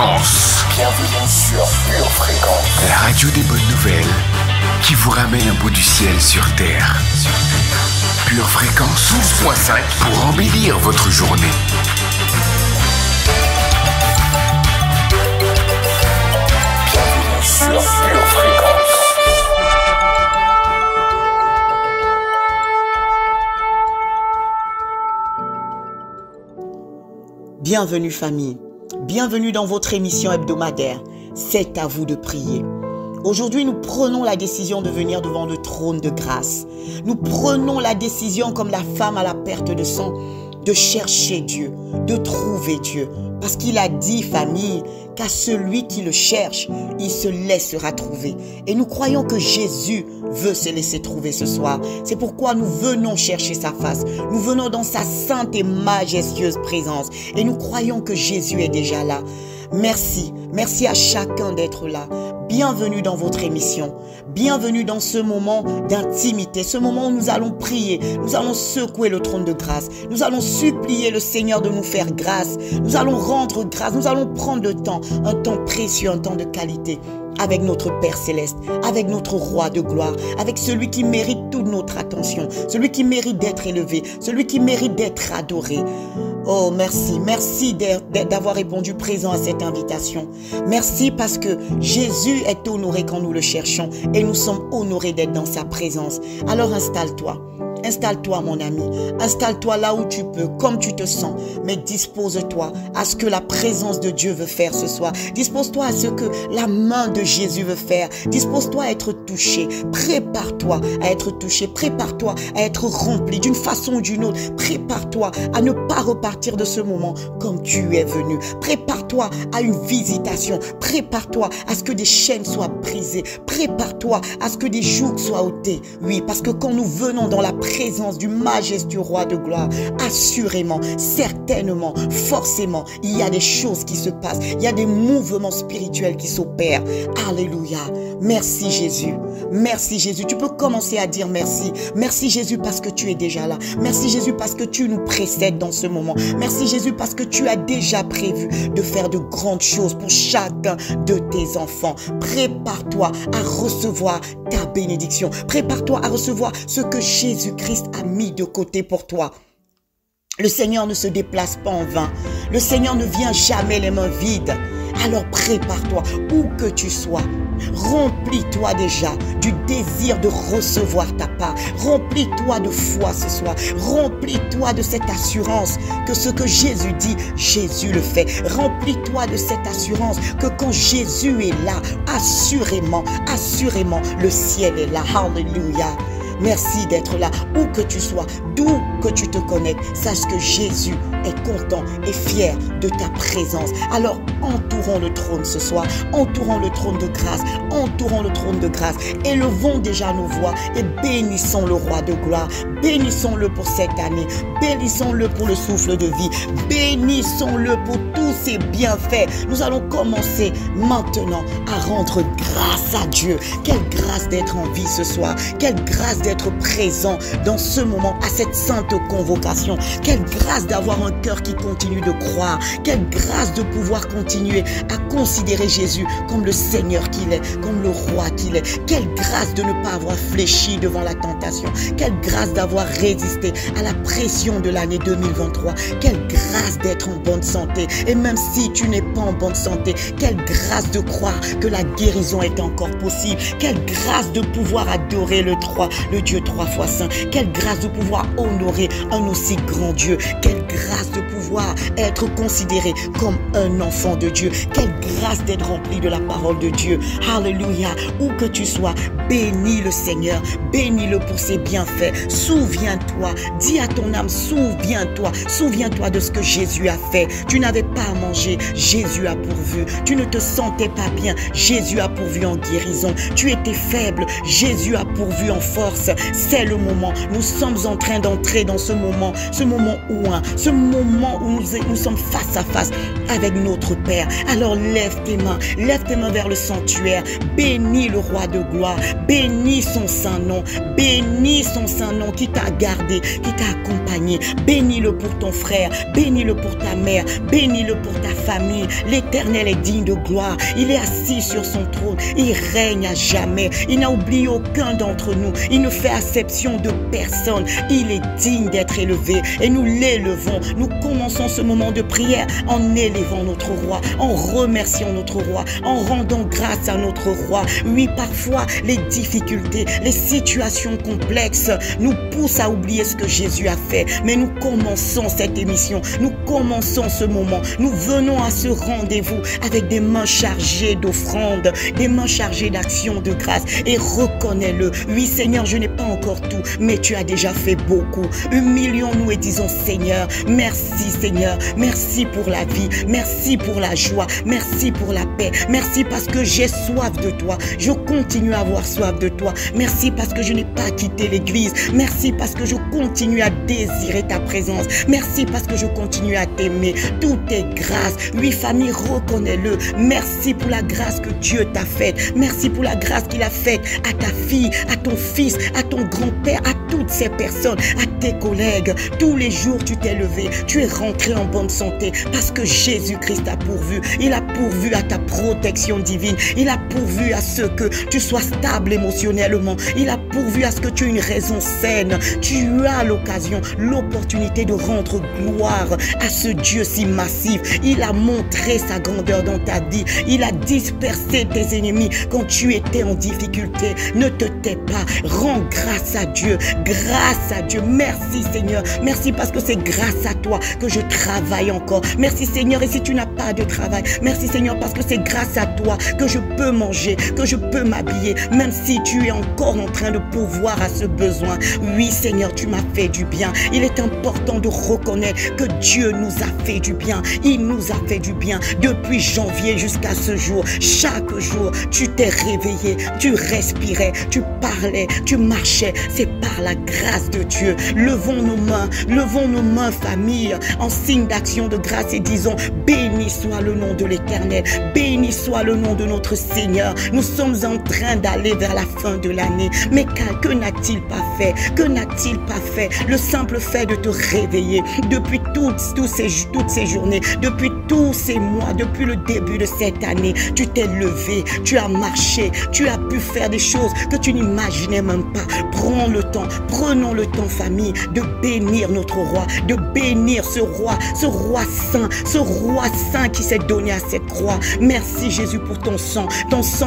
Fréquence. Bienvenue sur Pure Fréquence. La radio des bonnes nouvelles qui vous ramène un bout du ciel sur Terre. Pure Fréquence 12.5 pour embellir votre journée. Bienvenue sur Pure Fréquence. Bienvenue famille, bienvenue dans votre émission hebdomadaire, c'est à vous de prier. Aujourd'hui, nous prenons la décision de venir devant le trône de grâce. Nous prenons la décision, comme la femme à la perte de sang, de chercher Dieu, de trouver Dieu. Parce qu'il a dit, famille, qu'à celui qui le cherche, il se laissera trouver. Et nous croyons que Jésus veut se laisser trouver ce soir. C'est pourquoi nous venons chercher sa face. Nous venons dans sa sainte et majestueuse présence. Et nous croyons que Jésus est déjà là. Merci. Merci à chacun d'être là. Bienvenue dans votre émission. Bienvenue dans ce moment d'intimité, ce moment où nous allons prier, nous allons secouer le trône de grâce, nous allons supplier le Seigneur de nous faire grâce, nous allons rendre grâce, nous allons prendre le temps, un temps précieux, un temps de qualité, avec notre Père Céleste, avec notre Roi de gloire, avec celui qui mérite toute notre attention, celui qui mérite d'être élevé, celui qui mérite d'être adoré. Oh, merci, merci d'avoir répondu présent à cette invitation. Merci parce que Jésus est honoré quand nous le cherchons et nous sommes honorés d'être dans sa présence. Alors installe-toi. Installe-toi mon ami, installe-toi là où tu peux, comme tu te sens, mais dispose-toi à ce que la présence de Dieu veut faire ce soir. Dispose-toi à ce que la main de Jésus veut faire. Dispose-toi à être touché. Prépare-toi à être touché. Prépare-toi à être rempli d'une façon ou d'une autre. Prépare-toi à ne pas repartir de ce moment comme tu es venu. Prépare-toi à une visitation. Prépare-toi à ce que des chaînes soient brisées. Prépare-toi à ce que des jougs soient ôtés. Oui, parce que quand nous venons dans la présence du majestueux roi de gloire, assurément, certainement, forcément, il y a des choses qui se passent, il y a des mouvements spirituels qui s'opèrent. Alléluia. Merci Jésus. Merci Jésus. Tu peux commencer à dire merci. Merci Jésus parce que tu es déjà là. Merci Jésus parce que tu nous précèdes dans ce moment. Merci Jésus parce que tu as déjà prévu de faire de grandes choses pour chacun de tes enfants. Prépare-toi à recevoir ta bénédiction. Prépare-toi à recevoir ce que Jésus-Christ a mis de côté pour toi. Le Seigneur ne se déplace pas en vain. Le Seigneur ne vient jamais les mains vides. Alors prépare-toi, où que tu sois. Remplis-toi déjà du désir de recevoir ta part. Remplis-toi de foi ce soir. Remplis-toi de cette assurance que ce que Jésus dit, Jésus le fait. Remplis-toi de cette assurance que quand Jésus est là, assurément, assurément, le ciel est là. Alléluia. Merci d'être là, où que tu sois, d'où que tu te connectes. Sache que Jésus est content et fier de ta présence. Alors, entourons le trône ce soir, entourons le trône de grâce, entourons le trône de grâce. Élevons déjà nos voix et bénissons le roi de gloire. Bénissons-le pour cette année. Bénissons-le pour le souffle de vie. Bénissons-le pour tous ses bienfaits. Nous allons commencer maintenant à rendre grâce à Dieu. Quelle grâce d'être en vie ce soir. Quelle grâce d'être présent dans ce moment à cette sainte convocation. Quelle grâce d'avoir un cœur qui continue de croire. Quelle grâce de pouvoir continuer à considérer Jésus comme le Seigneur qu'il est, comme le roi qu'il est. Quelle grâce de ne pas avoir fléchi devant la tentation. Quelle grâce d'avoir résisté à la pression de l'année 2023. Quelle grâce d'être en bonne santé. Et même si tu n'es pas en bonne santé, quelle grâce de croire que la guérison est encore possible. Quelle grâce de pouvoir adorer le Dieu 3 fois saint. Quelle grâce de pouvoir honorer un aussi grand Dieu. Quelle grâce de pouvoir être considéré comme un enfant de Dieu. Quelle grâce d'être rempli de la parole de Dieu. Alléluia. Où que tu sois, bénis le Seigneur. Bénis-le pour ses bienfaits. Souviens-toi. Dis à ton âme, souviens-toi. Souviens-toi de ce que Jésus a fait. Tu n'avais pas à manger. Jésus a pourvu. Tu ne te sentais pas bien. Jésus a pourvu en guérison. Tu étais faible. Jésus a pourvu en force. C'est le moment. Nous sommes en train d'entrer dans ce moment ouin, ce moment où nous sommes face à face avec notre Père. Alors lève tes mains vers le sanctuaire. Bénis le roi de gloire. Bénis son saint nom. Bénis son saint nom qui t'a gardé, qui t'a accompagné. Bénis-le pour ton frère, bénis-le pour ta mère, bénis-le pour ta famille. L'Éternel est digne de gloire. Il est assis sur son trône. Il règne à jamais. Il n'a oublié aucun d'entre nous. Il ne fait acception de personne. Il est digne d'être élevé et nous l'élevons. Nous commençons ce moment de prière en élevant notre roi, en remerciant notre roi, en rendant grâce à notre roi. Oui, parfois les difficultés, les situations complexes nous poussent à oublier ce que Jésus a fait. Mais nous commençons cette émission, nous commençons ce moment. Nous venons à ce rendez-vous avec des mains chargées d'offrandes, des mains chargées d'actions de grâce. Et reconnais-le. Oui, Seigneur, je n'ai pas encore tout, mais tu as déjà fait beaucoup. Humilions-nous et disons, Seigneur, merci Seigneur, merci pour la vie, merci pour la joie, merci pour la paix, merci parce que j'ai soif de toi, je continue à avoir soif de toi, merci parce que je n'ai pas quitté l'église, merci parce que je continue à désirer ta présence, merci parce que je continue à t'aimer, tout est grâce. Oui, famille, reconnais-le, merci pour la grâce que Dieu t'a faite, merci pour la grâce qu'il a faite à ta fille, à ton fils, à ton grand-père, à toutes ces personnes, à tes collègues. Tous les jours tu t'es levé, tu es rentré en bonne santé parce que Jésus-Christ a pourvu. Il a pourvu à ta protection divine, il a pourvu à ce que tu sois stable émotionnellement, il a pourvu à ce que tu aies une raison saine. Tu as l'occasion, l'opportunité de rendre gloire à ce Dieu si massif. Il a montré sa grandeur dans ta vie, il a dispersé tes ennemis quand tu étais en difficulté. Ne te tais pas, rends grâce à Dieu, grâce à Dieu. Merci Seigneur, merci parce que c'est grâce à toi que je travaille encore. Merci Seigneur, et si tu n'as pas de travail, merci Seigneur parce que c'est grâce à toi que je peux manger, que je peux m'habiller, même si tu es encore en train de pourvoir à ce besoin. Oui Seigneur, tu m'as fait du bien. Il est important de reconnaître que Dieu nous a fait du bien. Il nous a fait du bien depuis janvier jusqu'à ce jour. Chaque jour, tu t'es réveillé, tu respirais, tu parlais, tu marchais. C'est par la grâce de Dieu. Levons nos mains famille, en signe d'action de grâce et disons, béni soit le nom de l'Éternel, béni soit le nom de notre Seigneur. Nous sommes en train d'aller vers la fin de l'année, mais que n'a-t-il pas fait? Que n'a-t-il pas fait? Le simple fait de te réveiller depuis toutes ces journées, depuis tous ces mois, depuis le début de cette année, tu t'es levé, tu as marché, tu as pu faire des choses que tu n'imaginais même pas. Prends le temps, prenons le temps famille de bénir notre roi, de bénir ce roi saint qui s'est donné à cette croix. Merci Jésus pour ton sang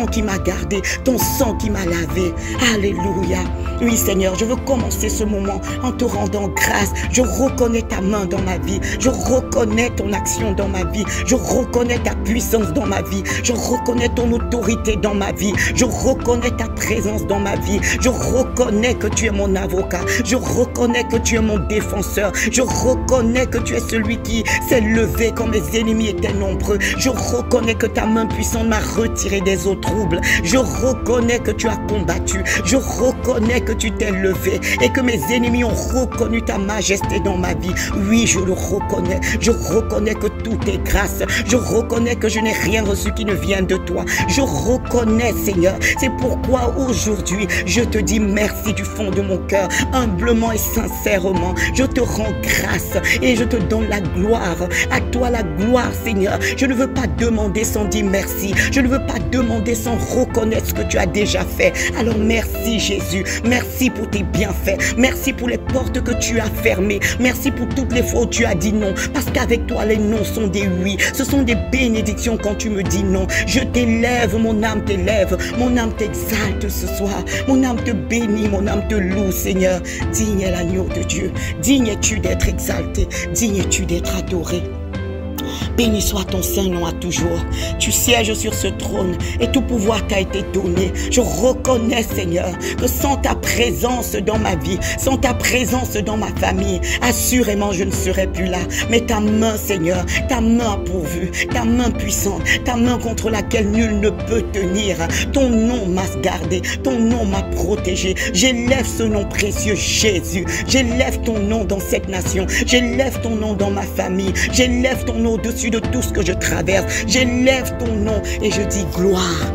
qui m'a gardé, ton sang qui m'a lavé. Alléluia. Oui Seigneur, je veux commencer ce moment en te rendant grâce. Je reconnais ta main dans ma vie, je reconnais ton action dans ma vie, je reconnais ta puissance dans ma vie, je reconnais ton autorité dans ma vie, je reconnais ta présence dans ma vie, je reconnais que tu es mon avocat, je reconnais que tu es mon défenseur, je reconnais que tu es celui qui s'est levé quand mes ennemis étaient nombreux, je reconnais que ta main puissante m'a retiré des eaux troubles, je reconnais que tu as combattu, je reconnais que tu t'es levé et que mes ennemis ont reconnu ta majesté dans ma vie. Oui, je le reconnais, je reconnais que tout est grâce, je reconnais que je n'ai rien reçu qui ne vienne de toi, je reconnais Seigneur, c'est pourquoi aujourd'hui je te dis merci du fond de mon cœur, humblement et sincèrement, je te rends grâce et je te donne la gloire, à toi la gloire Seigneur. Je ne veux pas demander sans dire merci, je ne veux pas demander sans reconnaître ce que tu as déjà fait. Alors merci Jésus, merci pour tes bienfaits, merci pour les portes que tu as fermées, merci pour toutes les fois où tu as dit non, parce qu'avec toi les non sont des oui, ce sont des bénédictions quand tu me dis non. Je t'élève, mon âme t'élève, mon âme t'exalte ce soir, mon âme te bénit, mon âme te loue Seigneur. Digne est l'agneau de Dieu, digne es-tu d'être exalté, digne es-tu d'être adoré. Béni soit ton saint nom à toujours. Tu sièges sur ce trône et tout pouvoir t'a été donné. Je reconnais, Seigneur, que sans ta présence dans ma vie, sans ta présence dans ma famille, assurément je ne serais plus là. Mais ta main, Seigneur, ta main a pourvu, ta main puissante, ta main contre laquelle nul ne peut tenir. Ton nom m'a gardé, ton nom m'a protégé. J'élève ce nom précieux, Jésus. J'élève ton nom dans cette nation. J'élève ton nom dans ma famille. J'élève ton nom au-dessus de tout ce que je traverse. J'élève ton nom et je dis gloire.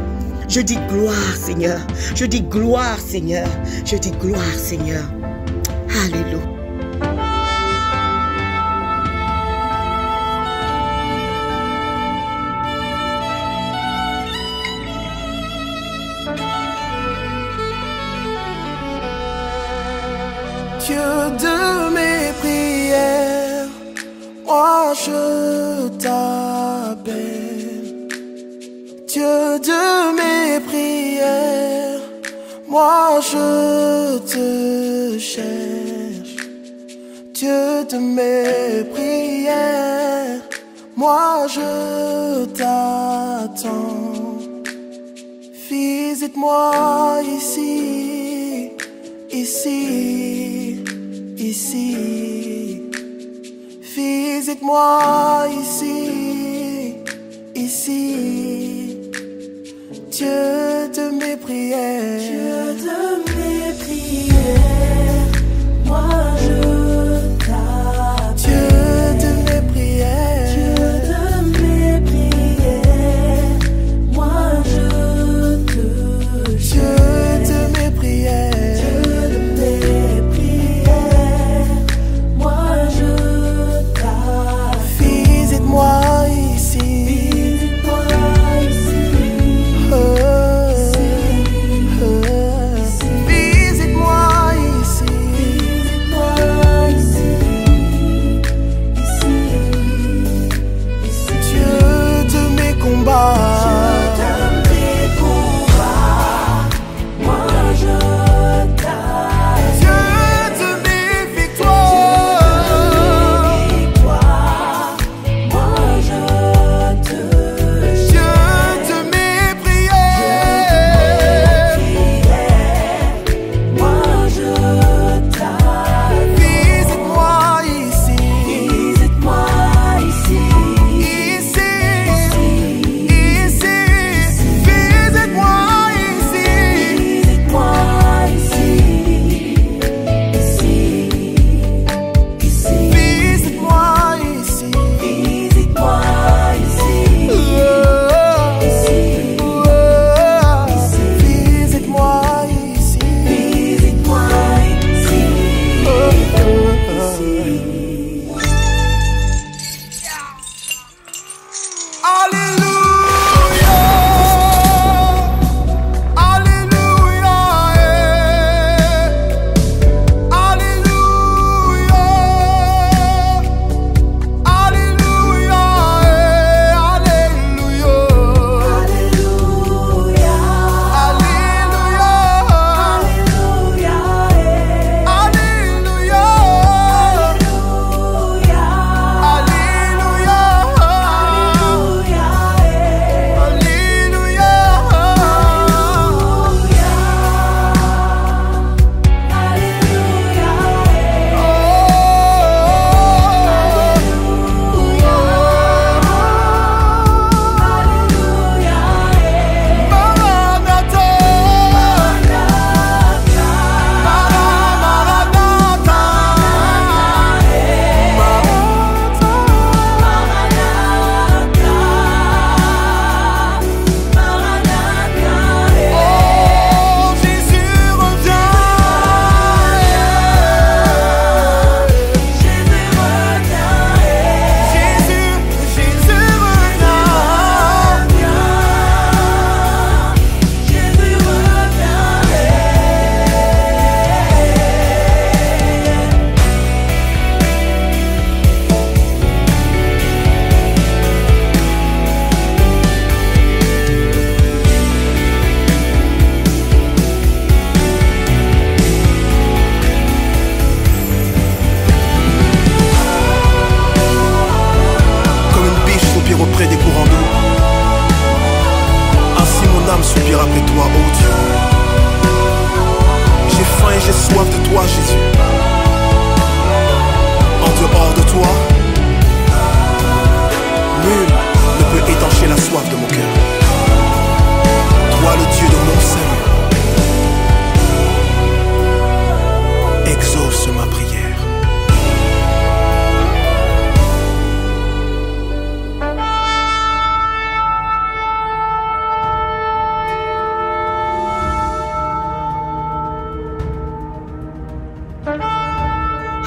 Je dis gloire, Seigneur. Je dis gloire, Seigneur. Je dis gloire, Seigneur. Alléluia. Dieu de mes prières, moi je t'appelle. Dieu de mes prières, moi je te cherche. Dieu de mes prières, moi je t'attends. Visite-moi ici, ici, ici. Visite-moi ici, ici. Dieu de mes prières, Dieu de mes prières, moi je t'appelle. Dieu de mes prières, Dieu de mes prières, moi je te cherche. Dieu de mes prières, Dieu de mes prières, moi je t'appelle. visite-moi ici. Visite-moi ici, ici.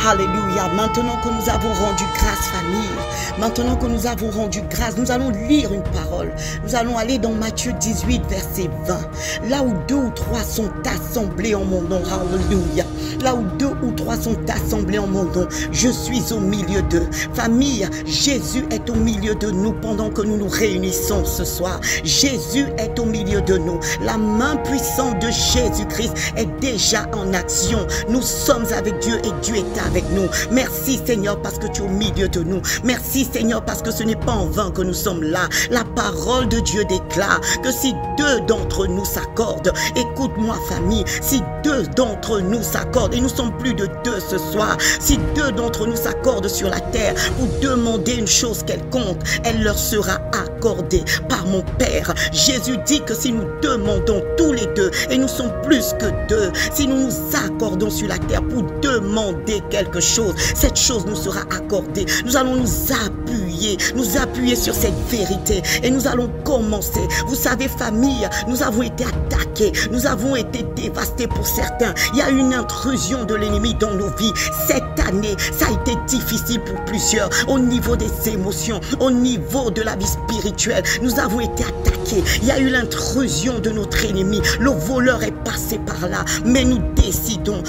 Alléluia. Maintenant que nous avons rendu grâce, famille, maintenant que nous avons rendu grâce, nous allons lire une parole. Nous allons aller dans Matthieu 18, verset 20. Là où 2 ou 3 sont assemblés en mon nom, alléluia. Là où 2 ou 3 sont assemblés en mon nom, je suis au milieu d'eux. Famille, Jésus est au milieu de nous pendant que nous nous réunissons ce soir. Jésus est au milieu de nous. La main puissante de Jésus-Christ est déjà en action. Nous sommes avec Dieu et Dieu est avec nous. Merci Seigneur parce que tu es au milieu de nous. Merci Seigneur parce que ce n'est pas en vain que nous sommes là. La parole de Dieu déclare que si 2 d'entre nous s'accordent, écoute-moi famille, si 2 d'entre nous s'accordent, et nous sommes plus de 2 ce soir, si 2 d'entre nous s'accordent sur la terre pour demander une chose quelconque, elle leur sera accordée par mon Père. Jésus dit que si nous demandons tous les 2, et nous sommes plus que 2, si nous nous accordons sur la terre pour demander quelque chose, cette chose nous sera accordée. Nous allons nous appuyer sur cette vérité et nous allons commencer. Vous savez famille, nous avons été attaqués, nous avons été dévastés pour certains. Il y a une intrusion de l'ennemi dans nos vies. Cette année, ça a été difficile pour plusieurs au niveau des émotions, au niveau de la vie spirituelle. Nous avons été attaqués. Il y a eu l'intrusion de notre ennemi. Le voleur est passé par là. Mais nous décidons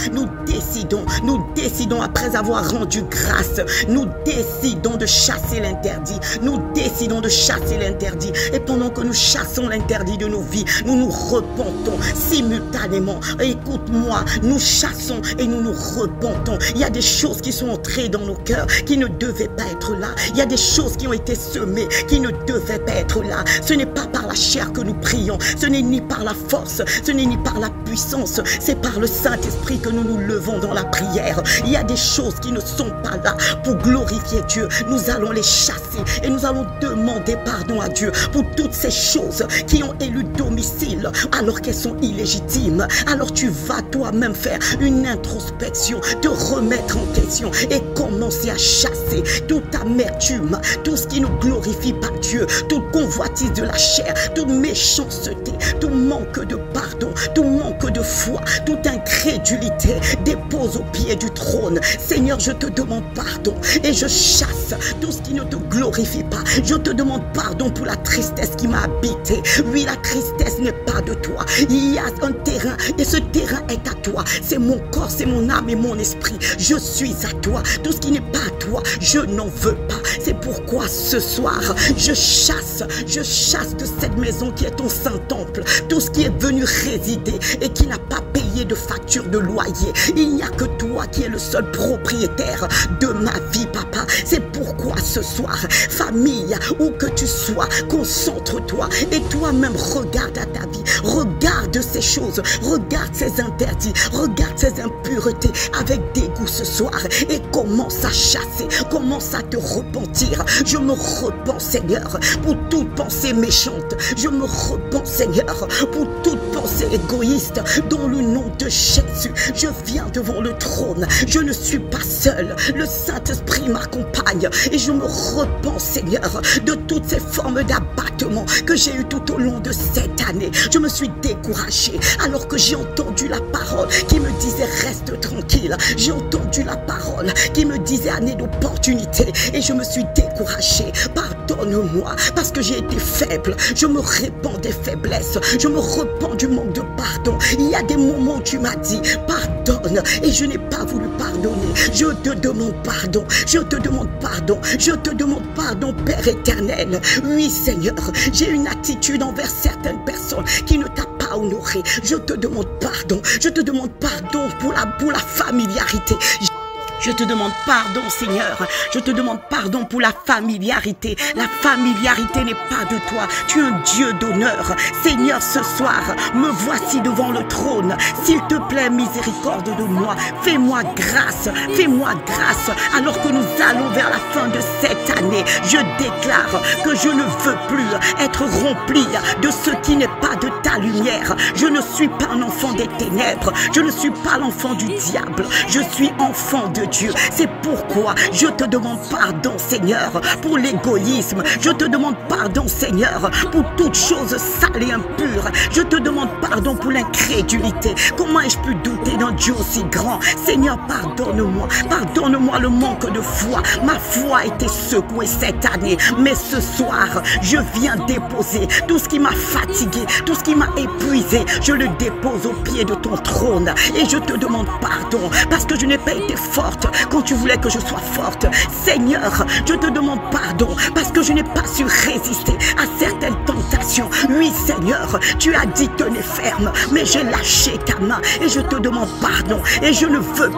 après avoir rendu grâce, nous décidons de chasser l'interdit. Nous décidons de chasser l'interdit. Et pendant que nous chassons l'interdit de nos vies, nous nous repentons simultanément. Écoute-moi, nous chassons et nous nous repentons. Il y a des choses qui sont entrées dans nos cœurs qui ne devaient pas être là. Il y a des choses qui ont été semées qui ne devaient pas être là. Ce n'est pas par la chair que nous prions. Ce n'est ni par la force. Ce n'est ni par la puissance. C'est par le Saint-Esprit que nous nous levons dans la prière. Il y a des choses qui ne sont pas là pour glorifier Dieu. Nous allons les chasser et nous allons demander pardon à Dieu pour toutes ces choses qui ont élu domicile alors qu'elles sont illégitimes. Alors tu vas toi-même faire une introspection, te remettre en question et commencer à chasser toute amertume, tout ce qui ne glorifie pas Dieu, toute convoitise de la chair, toute méchanceté, tout manque de pardon, tout manque de foi, toute incrédulité. Dépose au pied du trône. Seigneur, je te demande pardon et je chasse tout ce qui ne te glorifie pas. Je te demande pardon pour la tristesse qui m'a habité. Oui, la tristesse n'est pas de toi. Il y a un terrain et ce terrain est à toi. C'est mon corps, c'est mon âme et mon esprit. Je suis à toi. Tout ce qui n'est pas à toi, je n'en veux pas. C'est pourquoi ce soir, je chasse de cette maison qui est ton Saint-Temple, tout ce qui est venu résider et qui n'a pas payé de facture de loyer. Il n'y a que toi qui es le seul propriétaire de ma vie, papa. C'est pourquoi ce soir, famille, où que tu sois, concentre-toi et toi-même regarde à ta vie, regarde ces choses, regarde ces interdits, regarde ces impuretés avec dégoût ce soir et commence à chasser, commence à te repentir. Je me repens, Seigneur, pour toute pensée méchante. Je me repens, Seigneur, pour toute pensée égoïste. Dans le nom de Jésus, je viens devant le trône. Je ne suis pas seul. Le Saint-Esprit m'accompagne et je me repens, Seigneur, de toutes ces formes d'abattement que j'ai eues tout au long de cette année. Je me suis découragée alors que j'ai entendu la parole qui me disait reste tranquille. J'ai entendu la parole qui me disait année d'opportunité et je me suis découragée. Pardonne-moi parce que j'ai été faible. Je me répands des faiblesses. Je me repens du manque de pardon. Il y a des moments où tu m'as dit pardonne et je n'ai pas voulu pardonner. Je te demande pardon. Je te demande pardon. Je te demande pardon, Père éternel. Oui, Seigneur, j'ai une attitude envers certaines personnes qui ne t'a pas honoré. Je te demande pardon. Je te demande pardon pour la familiarité. Je te demande pardon, Seigneur. Je te demande pardon pour la familiarité. La familiarité n'est pas de toi. Tu es un Dieu d'honneur. Seigneur, ce soir, me voici devant le trône. S'il te plaît, miséricorde de moi. Fais-moi grâce. Fais-moi grâce. Alors que nous allons vers la fin de cette année, je déclare que je ne veux plus être rempli de ce qui n'est pas de ta lumière. Je ne suis pas un enfant des ténèbres. Je ne suis pas l'enfant du diable. Je suis enfant de Dieu. C'est pourquoi je te demande pardon, Seigneur, pour l'égoïsme. Je te demande pardon, Seigneur, pour toute chose sale et impure. Je te demande pardon pour l'incrédulité. Comment ai-je pu douter d'un Dieu aussi grand? Seigneur, pardonne-moi. Pardonne-moi le manque de foi. Ma foi a été secouée cette année. Mais ce soir, je viens déposer tout ce qui m'a fatigué, tout ce qui m'a épuisé. Je le dépose au pied de ton trône. Et je te demande pardon parce que je n'ai pas été forte quand tu voulais que je sois forte. Seigneur, je te demande pardon parce que je n'ai pas su résister à certaines tentations. Oui, Seigneur, tu as dit tenez ferme, mais j'ai lâché ta main et je te demande pardon. Et je ne veux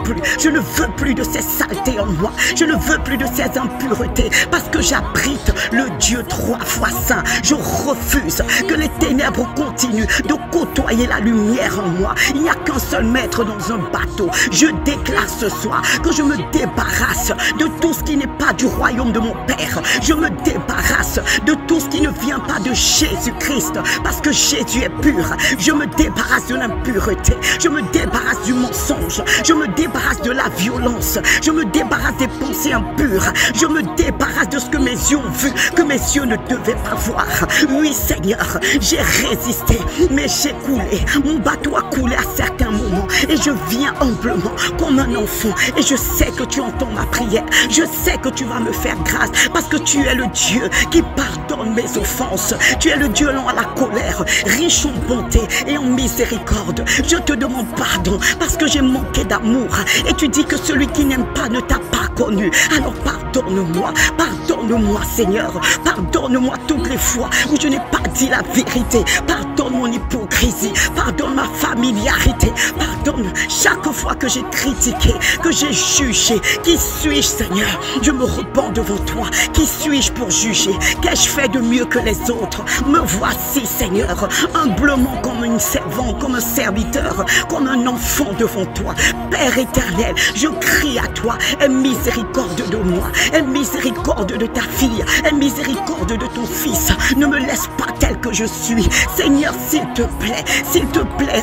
plus de ces saletés en moi. Je ne veux plus de ces impuretés parce que j'abrite le Dieu 3 fois saint. Je refuse que les ténèbres continuent de côtoyer la lumière en moi. Il n'y a qu'un seul maître dans un bateau. Je déclare ce soir que je me débarrasse de tout ce qui n'est pas du royaume de mon Père. Je me débarrasse de tout ce qui ne vient pas de Jésus-Christ parce que Jésus est pur. Je me débarrasse de l'impureté. Je me débarrasse du mensonge. Je me débarrasse de la violence. Je me débarrasse des pensées impures. Je me débarrasse de ce que mes yeux ont vu, que mes yeux ne devaient pas voir. Oui, Seigneur, j'ai résisté, mais j'ai coulé. Mon bateau a coulé à certains moments et je viens humblement comme un enfant et je sais que tu entends ma prière. Je sais que tu vas me faire grâce parce que tu es le Dieu qui pardonne mes offenses. Tu es le Dieu lent à la colère, riche en bonté et en miséricorde. Je te demande pardon parce que j'ai manqué d'amour et tu dis que celui qui n'aime pas ne t'a pas connu. Alors pardonne-moi, pardonne-moi, Seigneur. Pardonne-moi toutes les fois où je n'ai pas dit la vérité. Pardonne mon hypocrisie, pardonne ma familiarité, pardonne chaque fois que j'ai critiqué, que j'ai jugé. Qui suis-je, Seigneur? Je me repens devant toi. Qui suis-je pour juger? Qu'ai-je fait de mieux que les autres? Me voici, Seigneur, humblement comme une servante, comme un serviteur, comme un enfant devant toi. Père éternel, je crie à toi, aie miséricorde de moi, aie miséricorde de ta fille, aie miséricorde de ton fils. Ne me laisse pas tel que je suis. Seigneur, s'il te plaît,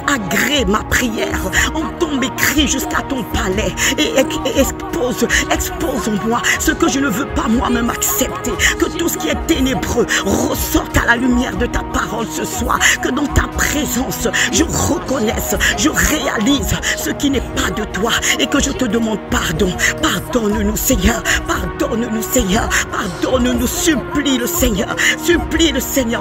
agrée ma prière. Entends mes cris jusqu'à ton palais et expose en moi ce que je ne veux pas moi-même accepter. Que tout ce qui est ténébreux ressorte à la lumière de ta parole ce soir. Que dans ta présence, je reconnaisse, je réalise ce qui n'est pas de toi et que je te demande pardon. Pardonne-nous, Seigneur. Pardonne-nous, Seigneur. Pardonne-nous. Supplie le Seigneur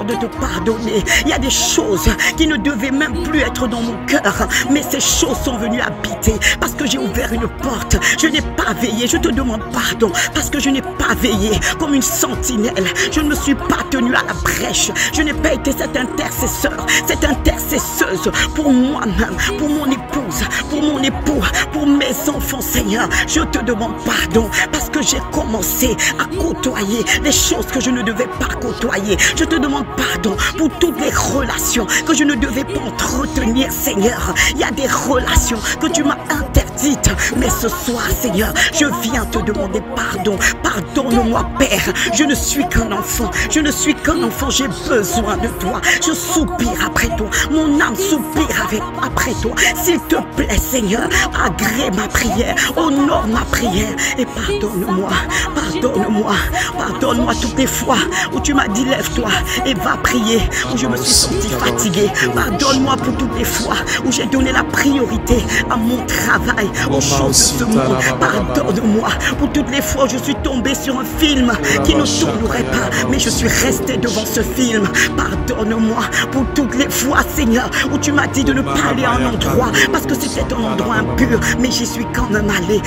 de te pardonner. Il y a des choses qui ne devaient même plus être dans mon cœur, mais ces choses sont venues habiter parce que j'ai ouvert une porte. Je n'ai pas veillé. Je te demande pardon parce que je n'ai pas veillé comme une sentinelle. Je ne me suis pas tenue à la brèche. Je n'ai pas été cette intercesseur, cette intercesseuse pour moi-même, pour mon épouse, pour mon époux, pour mes enfants, Seigneur. Je te demande pardon parce que j'ai commencé à côtoyer les choses que je ne devais pas côtoyer. Je te demande pardon pour toutes les relations que je ne devais pas entretenir, Seigneur. Il y a des relations que tu m'as interdites, mais ce soir, Seigneur, je viens te demander pardon. Pardonne-moi, Père. Je ne suis qu'un enfant. Je ne suis qu'un enfant. J'ai besoin de toi. Je soupire après toi. Mon âme soupire après toi. S'il te plaît, Seigneur, agrée ma prière, honore ma prière et pardonne-moi. Pardonne-moi. Pardonne-moi toutes les fois où tu m'as dit lève-toi et va prier, où je me suis senti fatigué. Pardonne-moi pour toutes les fois où j'ai donné la priorité à mon travail, aux choses de ce monde. Pardonne-moi pour toutes les fois où je suis tombé sur un film qui ne tournerait pas, mais je suis resté devant ce film. Pardonne-moi pour toutes les fois, Seigneur, où tu m'as dit de ne pas aller à un endroit parce que c'était un endroit impur, mais j'y suis quand même allé.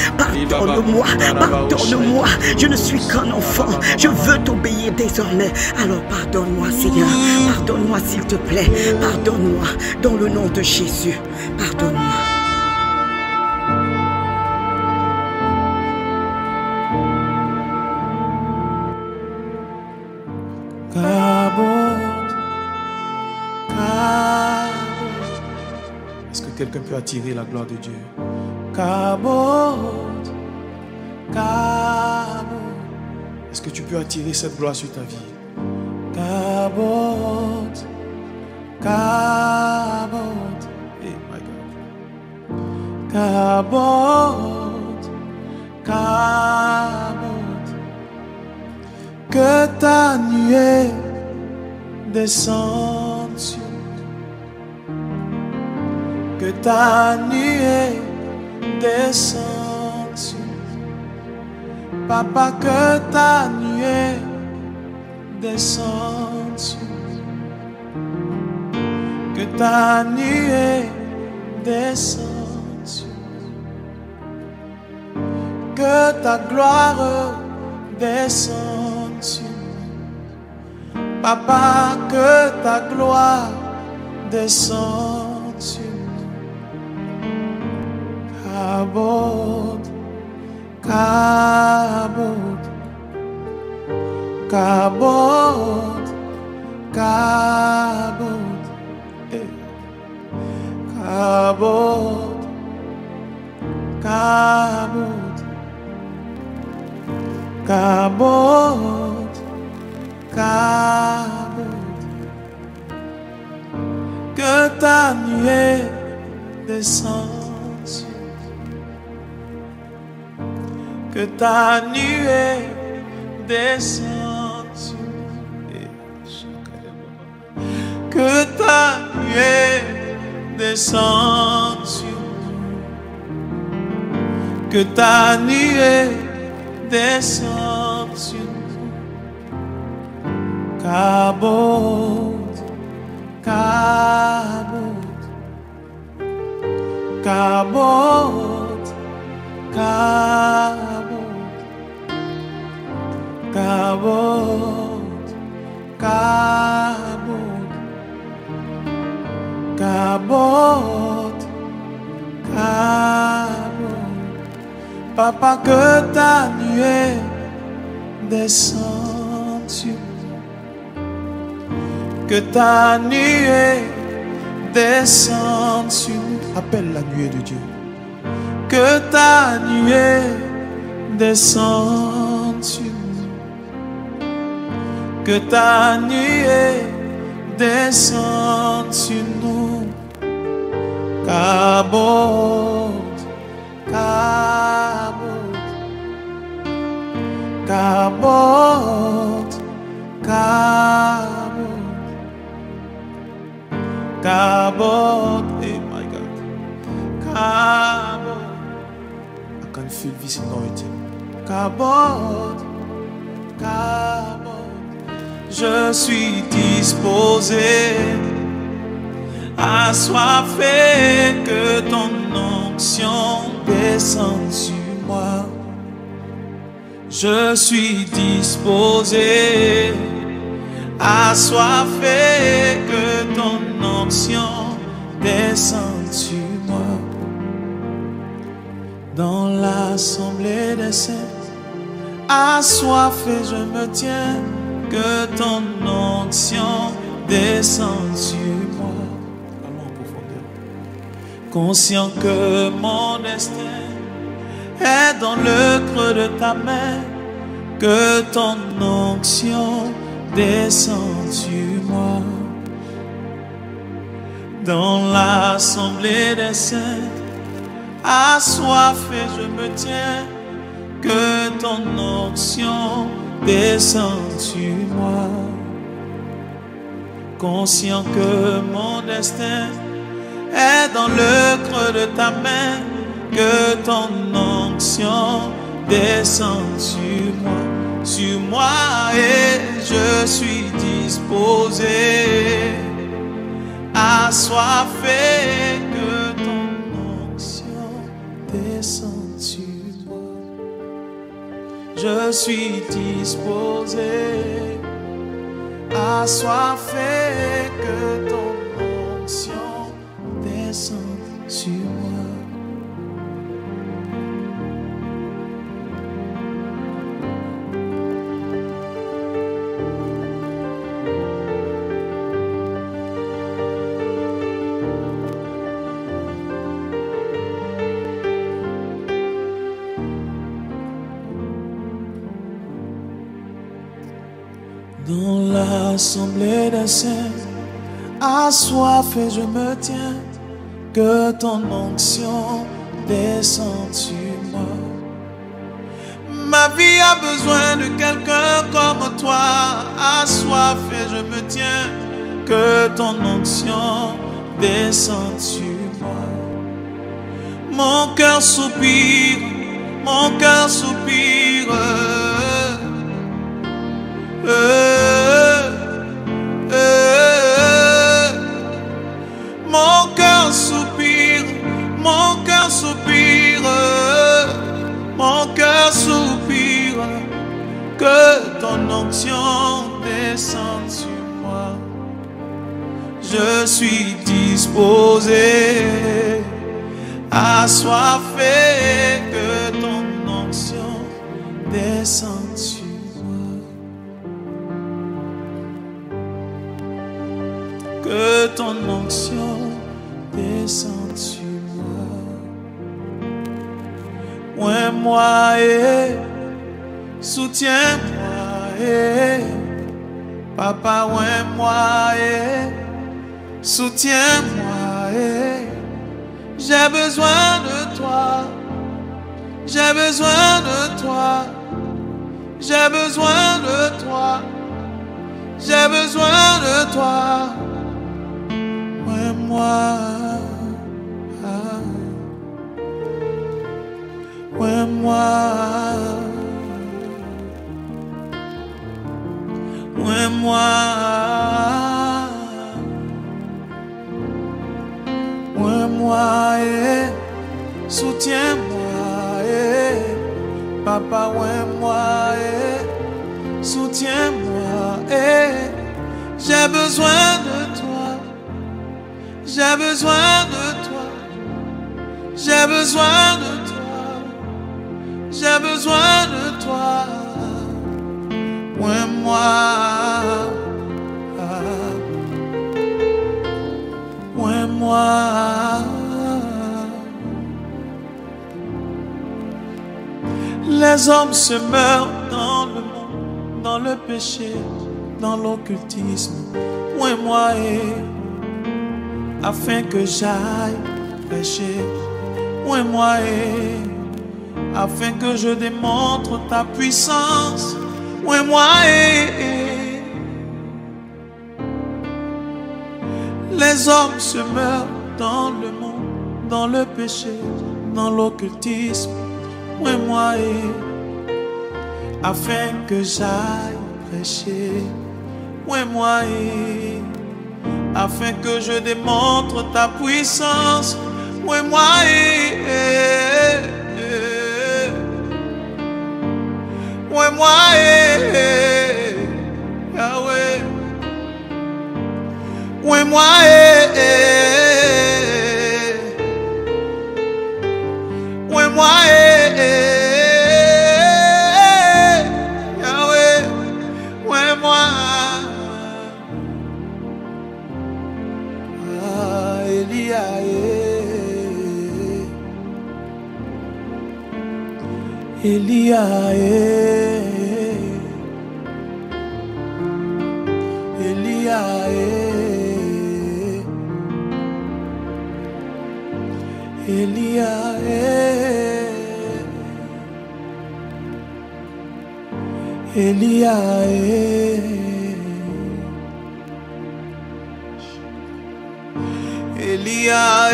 Pardonne-moi, pardonne-moi. Je ne suis qu'un enfant. Je veux t'obéir désormais. Alors pardonne-moi, Seigneur. Pardonne-moi, s'il te plaît. Pardonne-moi dans le nom de Jésus. Pardonne-moi. Est-ce que quelqu'un peut attirer la gloire de Dieu? Kabot, Kabot. Est-ce que tu peux attirer cette gloire sur ta vie? Kabot, Kabot. Hey, my God. Kabot, Kabod, que ta nuée descende sur nous, que ta nuée descende sur nous. Papa, que ta nuée descende sur nous, que ta nuée descende sur nous, que ta gloire descende sur nous. Papa, que ta gloire descende sur nous. Kabod, Kabod, Kabod, Kabod, Kabod, Kabod, Kabod, Kabod. Que ta nuée descende sur nous, que ta nuée descende sur nous, que ta nuée descende sur nous, que ta nuée descende sur nous. Kabod, Kabod, Kabod, Kabod, Kabod, Kabod, Kabod, Kabod. Papa, que ta nuée descende sur nous, que ta nuée descende sur nous. Appelle la nuée de Dieu. Que ta nuée descende sur nous, que ta nuée descende sur nous. Kabod, Kabod, Kabod, Kabod, Kabod, oh my God, Kabod. I can feel this anointing. Kabod, Kabod. Je suis disposé, assoiffé, que ton onction descende sur moi. Je suis disposé, assoiffé, que ton onction descende sur moi. Dans l'assemblée des saints, assoiffé, je me tiens, que ton onction descende sur moi. Allons en profondeur. Conscient que mon destin est dans le creux de ta main, que ton onction descende sur moi. Dans l'assemblée des saints, assoiffé, je me tiens, que ton onction descende sur moi. Conscient que mon destin est dans le creux de ta main, que ton onction descende sur moi, et je suis disposé, assoiffé, que ton onction descende sur moi. Je suis disposé, assoiffé, que ton onction descende sur moi. Dans l'assemblée des saints, assoiffé, je me tiens, que ton onction descende sur moi. a besoin de quelqu'un comme toi, assoiffé, je me tiens, que ton onction descende sur moi. Mon cœur soupire, mon cœur soupire. Mon cœur soupire, mon cœur soupire, mon cœur soupire, que ton onction descende sur moi. Je suis disposé, assoiffé, que ton onction descende sur moi. Que ton onction descende sur moi. Ouais, moi, soutiens-moi, papa, ouais, moi, soutiens-moi, j'ai besoin de toi, j'ai besoin de toi, j'ai besoin de toi, j'ai besoin de toi. Ouais, moi, ouais, moi, ouais, moi, ouais, moi, soutiens-moi, papa, ouais, moi, soutiens-moi, j'ai besoin de toi, j'ai besoin de toi, j'ai besoin de toi, j'ai besoin de toi, ouais, moi, ouais, moi. Les hommes se meurent dans le monde, dans le péché, dans l'occultisme. Ouais, moi, afin que j'aille prêcher. Ouais, moi, afin que je démontre ta puissance. Ouais, moi, les hommes se meurent dans le monde, dans le péché, dans l'occultisme. Ouais, moi, afin que j'aille prêcher. Ouais, moi, afin que je démontre ta puissance. Ouais, moi, ouais, moi, Yahweh. Ouais, moi, ouais, moi, Yahweh. Ouais, moi, Elia, Elia, Elia, Elia, Elia, Elia,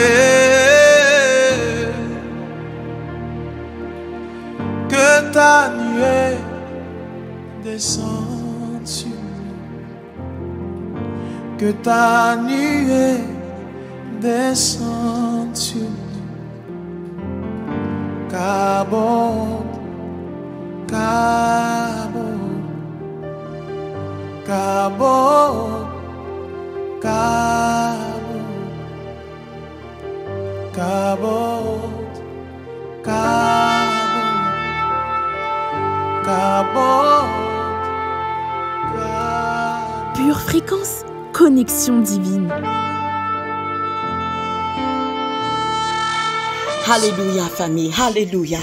que ta nuée descende sur nous, que ta nuée descende sur nous. Kabod, Kabod, Kabod, Kabod, Kabod, Kabod, Kabod, Kabod. Pure fréquence, connexion divine. Alléluia, famille, alléluia.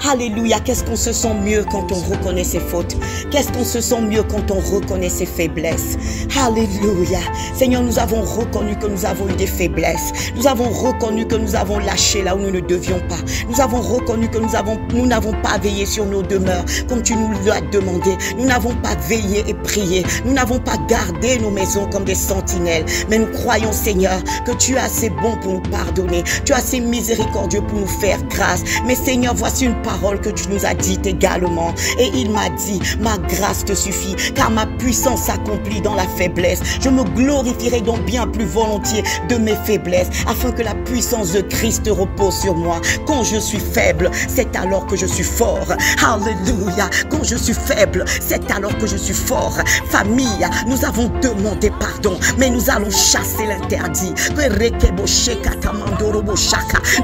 Alléluia. Qu'est-ce qu'on se sent mieux quand on reconnaît ses fautes? Qu'est-ce qu'on se sent mieux quand on reconnaît ses faiblesses? Alléluia. Seigneur, nous avons reconnu que nous avons eu des faiblesses. Nous avons reconnu que nous avons lâché là où nous ne devions pas. Nous avons reconnu que nous n'avons pas veillé sur nos demeures comme tu nous l'as demandé. Nous n'avons pas veillé et prié. Nous n'avons pas gardé nos maisons comme des sentinelles. Mais nous croyons, Seigneur, que tu es assez bon pour nous pardonner. Tu es assez miséricordieux pour nous faire grâce. Mais Seigneur, voici une parole que tu nous as dite également. Et il m'a dit, ma grâce te suffit, car ma puissance s'accomplit dans la faiblesse. Je me glorifierai donc bien plus volontiers de mes faiblesses, afin que la puissance de Christ repose sur moi. Quand je suis faible, c'est alors que je suis fort. Alléluia. Quand je suis faible, c'est alors que je suis fort. Famille, nous avons demandé pardon, mais nous allons chasser l'interdit.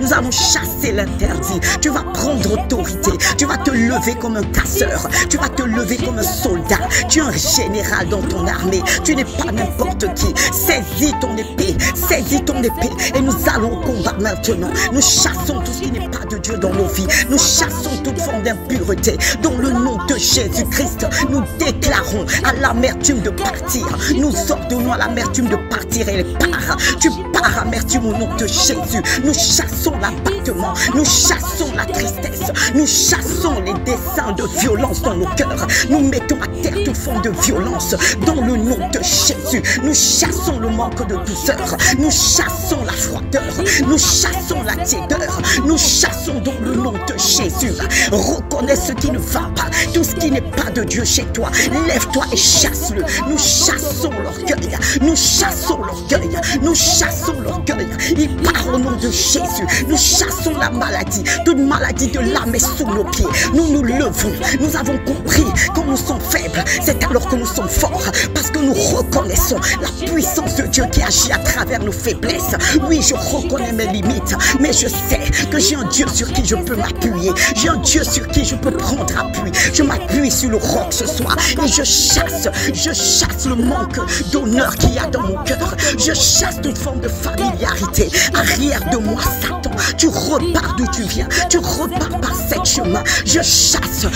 Nous allons chasser l'interdit. Tu vas prendre autorité. Tu vas te lever comme un casseur. Tu vas te lever comme un soldat. Tu es un général dans ton armée. Tu n'es pas n'importe qui. Saisis ton épée. Saisis ton épée. Et nous allons au combat maintenant. Nous chassons tout ce qui n'est pas de Dieu dans nos vies. Nous chassons toute forme d'impureté. Dans le nom de Jésus-Christ, nous déclarons à l'amertume de partir. Nous ordonnons à l'amertume de partir et elle part. Tu pars, amertume, au nom de Jésus. Nous chassons l'abattement. Nous chassons la tristesse. Nous chassons les desseins de violence dans nos cœurs. Nous mettons à terre toute forme de violence dans le nom de Jésus. Nous chassons le manque de douceur. Nous chassons la froideur. Nous chassons la tiédeur. Nous chassons dans le nom de Jésus. Reconnais ce qui ne va pas. Tout ce qui n'est pas de Dieu chez toi. Lève-toi et chasse-le. Nous chassons l'orgueil. Nous chassons l'orgueil. Nous chassons l'orgueil. Il part au nom de Jésus. Nous chassons la maladie. Toute maladie de l'âme est sous nos pieds. Nous nous levons. Nous avons compris quand nous sommes faibles, c'est alors que nous sommes forts. Parce que nous reconnaissons la puissance de Dieu qui agit à travers nos faiblesses. Oui, je reconnais mes limites, mais je sais que j'ai un Dieu sur qui je peux m'appuyer. J'ai un Dieu sur qui je peux prendre appui. Je m'appuie sur le roc ce soir et je chasse le manque d'honneur qu'il y a dans mon cœur. Je chasse toute forme de familiarité. Arrière de moi, Satan, tu repars d'où tu viens. Tu repars par cette chemin. Je chasse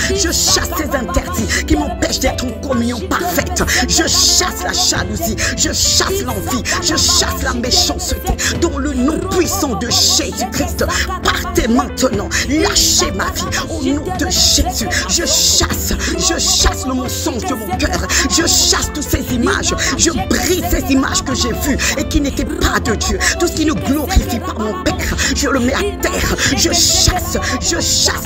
ces interdits qui m'empêchent d'être en communion parfaite. Je chasse la jalousie. Je chasse l'envie. Je chasse la méchanceté. Dans le nom puissant de Jésus-Christ, partez maintenant. Lâchez ma vie. Au nom de Jésus, je chasse le mensonge de mon cœur. Je chasse toutes ces images. Je brise ces images que j'ai vues et qui n'étaient pas de Dieu. Tout ce qui ne glorifie pas mon Père, je le mets à terre. Je chasse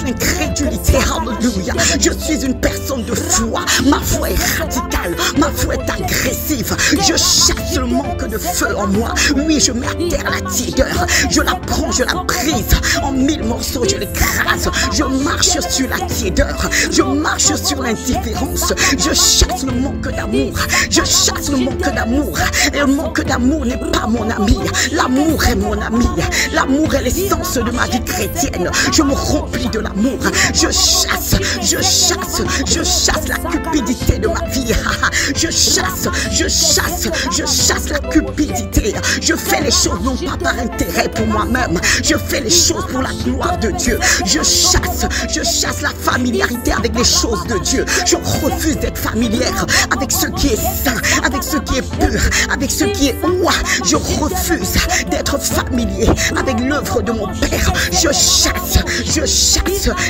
l'incrédulité. Alléluia. Je suis une personne de foi. Ma foi est radicale. Ma foi est agressive. Je chasse le manque de feu en moi. Oui, je mets à terre la tiédeur. Je la prends, je la brise en 1000 morceaux. Je l'écrase. Je marche sur la tiédeur. Je marche sur l'indifférence. Je chasse le manque d'amour. Je chasse le manque d'amour. Et le manque d'amour n'est pas mon ami. L'amour est mon ami. L'amour est l'essence de ma vie chrétienne. Je me remplis de l'amour. Je chasse la cupidité de ma vie. Je chasse la cupidité. Je fais les choses non pas par intérêt pour moi-même. Je fais les choses pour la gloire de Dieu. Je chasse la familiarité avec les choses de Dieu. Je refuse d'être familière avec ce qui est saint, avec ce qui est pur, avec ce qui est roi. Je refuse d'être familier avec l'œuvre de mon Père. Je chasse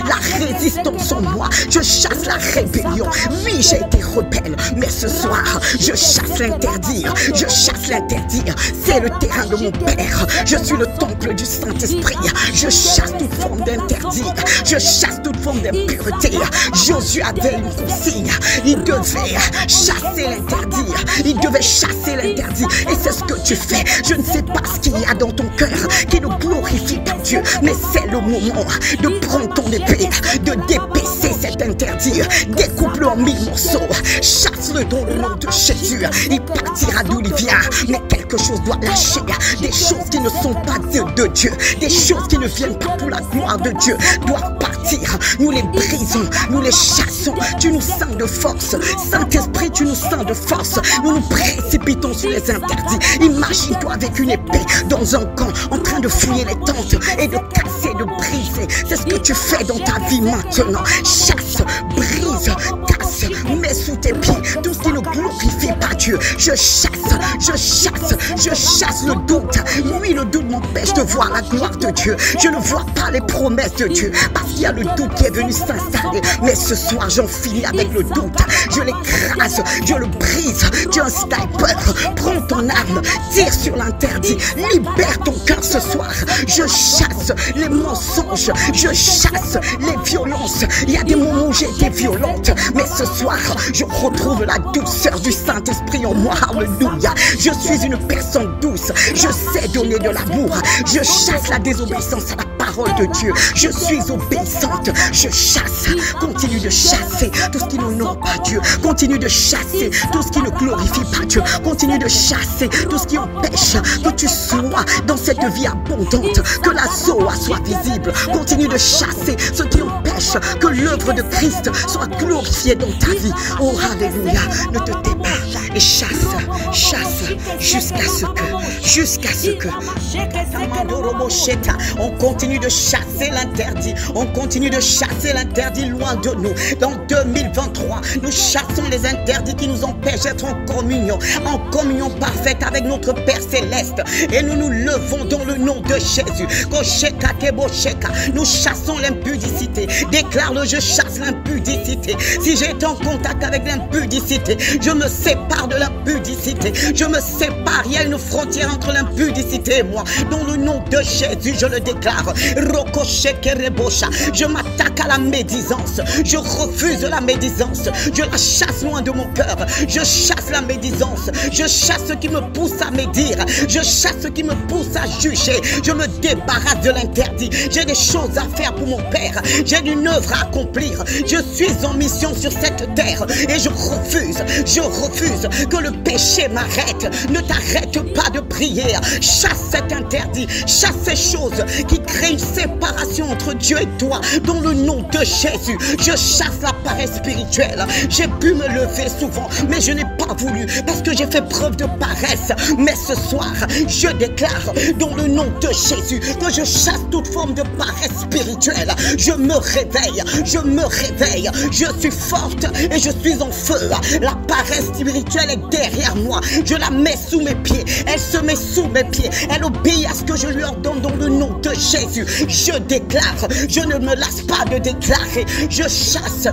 la résistance en moi. Je chasse la rébellion. Oui, j'ai été rebelle, mais ce soir, je chasse l'interdit. Je chasse l'interdit. C'est le terrain de mon Père. Je suis le temple du Saint-Esprit. Je chasse toute forme d'interdit. Je chasse toute forme d'impureté. Josué avait une consigne. Il devait chasser l'interdit. Il devait chasser l'interdit. Et c'est ce que tu fais. Je ne sais pas ce qu'il y a dans ton cœur qui ne glorifie pas Dieu. Mais c'est le moment de prendre ton épée, de dépecer cet interdit. Découpe-le en 1000 morceaux. Chasse-le dans le nom de Jésus. Il partira d'où il vient. Mais quelque chose doit lâcher. Des choses qui ne sont pas de Dieu. Des choses qui ne viennent pas pour la gloire de Dieu doivent partir. Nous les brisons. Nous les chassons. Tu nous sens de force. Saint-Esprit, tu nous sens de force. Nous nous précipitons sur les interdits. Imagine-toi avec une épée dans un camp en train de fouiller les tentes et de casser de briser. C'est ce que tu fais dans ta vie maintenant. Chasse, brise, casse, mets sous tes pieds tout ce qui ne glorifie pas Dieu. Je chasse le doute. Oui, le doute m'empêche de voir la gloire de Dieu. Je ne vois pas les promesses de Dieu parce qu'il y a le doute qui est venu s'installer. Mais ce soir, j'en finis avec le doute. Je l'écrase, je le brise. Tu es un sniper. Prends ton arme, tire sur l'interdit. Libère ton cœur ce soir. Je chasse les mensonges. Je chasse les violences. Il y a des moments où j'ai été violente. Mais ce soir, je retrouve la douceur du Saint-Esprit en moi. Alléluia. Je suis une personne douce. Je sais donner de l'amour. Je chasse la désobéissance à la parole de Dieu. Je suis obéissante. Je chasse. Continue de chasser tout ce qui n'honore pas Dieu. Continue de chasser tout ce qui ne glorifie pas Dieu. Continue de chasser tout ce qui empêche que tu sois dans cette vie abondante. Que la Zoa soit visible. Continue de chasser ce qui empêche que l'œuvre de Christ soit glorifiée dans ta vie. Oh, alléluia. Ne te tais pas et chasse jusqu'à ce que on continue de chasser l'interdit. On continue de chasser l'interdit loin de nous. Dans 2023, nous chassons les interdits qui nous empêchent d'être en communion parfaite avec notre Père Céleste. Et nous nous levons dans le nom de Jésus. Nous chassons l'impudicité. Déclare-le, je chasse l'impudicité. Si j'ai été en contact avec l'impudicité, je me sépare de l'impudicité. Je me sépare. Il y a une frontière entre l'impudicité et moi. Dans le nom de Jésus, je le déclare. Je m'attaque à la médisance. Je refuse la médisance. Je la chasse loin de mon cœur. Je chasse la médisance. Je chasse ce qui me pousse à médire. Je chasse ce qui me pousse à juger. Je me débarrasse de l'interdit. J'ai des choses à faire pour mon Père. J'ai une œuvre à accomplir. Je suis en mission sur cette terre. Et je refuse que le péché m'arrête. Ne t'arrête pas de prier. Chasse cet interdit. Chasse ces choses qui créent une séparation entre Dieu et toi. Dans le nom de Jésus, je chasse la paresse spirituelle. J'ai pu me lever souvent, mais je n'ai pas voulu parce que j'ai fait preuve de paresse. Mais ce soir, je déclare dans le nom de Jésus que je chasse toute forme de paresse spirituelle. Je me réveille. Je suis forte et je suis en feu. La paresse spirituelle est derrière moi. Je la mets sous mes pieds. Elle se met sous mes pieds. Elle obéit à ce que je lui ordonne dans le nom de Jésus. Je déclare, je ne me lasse pas de déclarer. Je chasse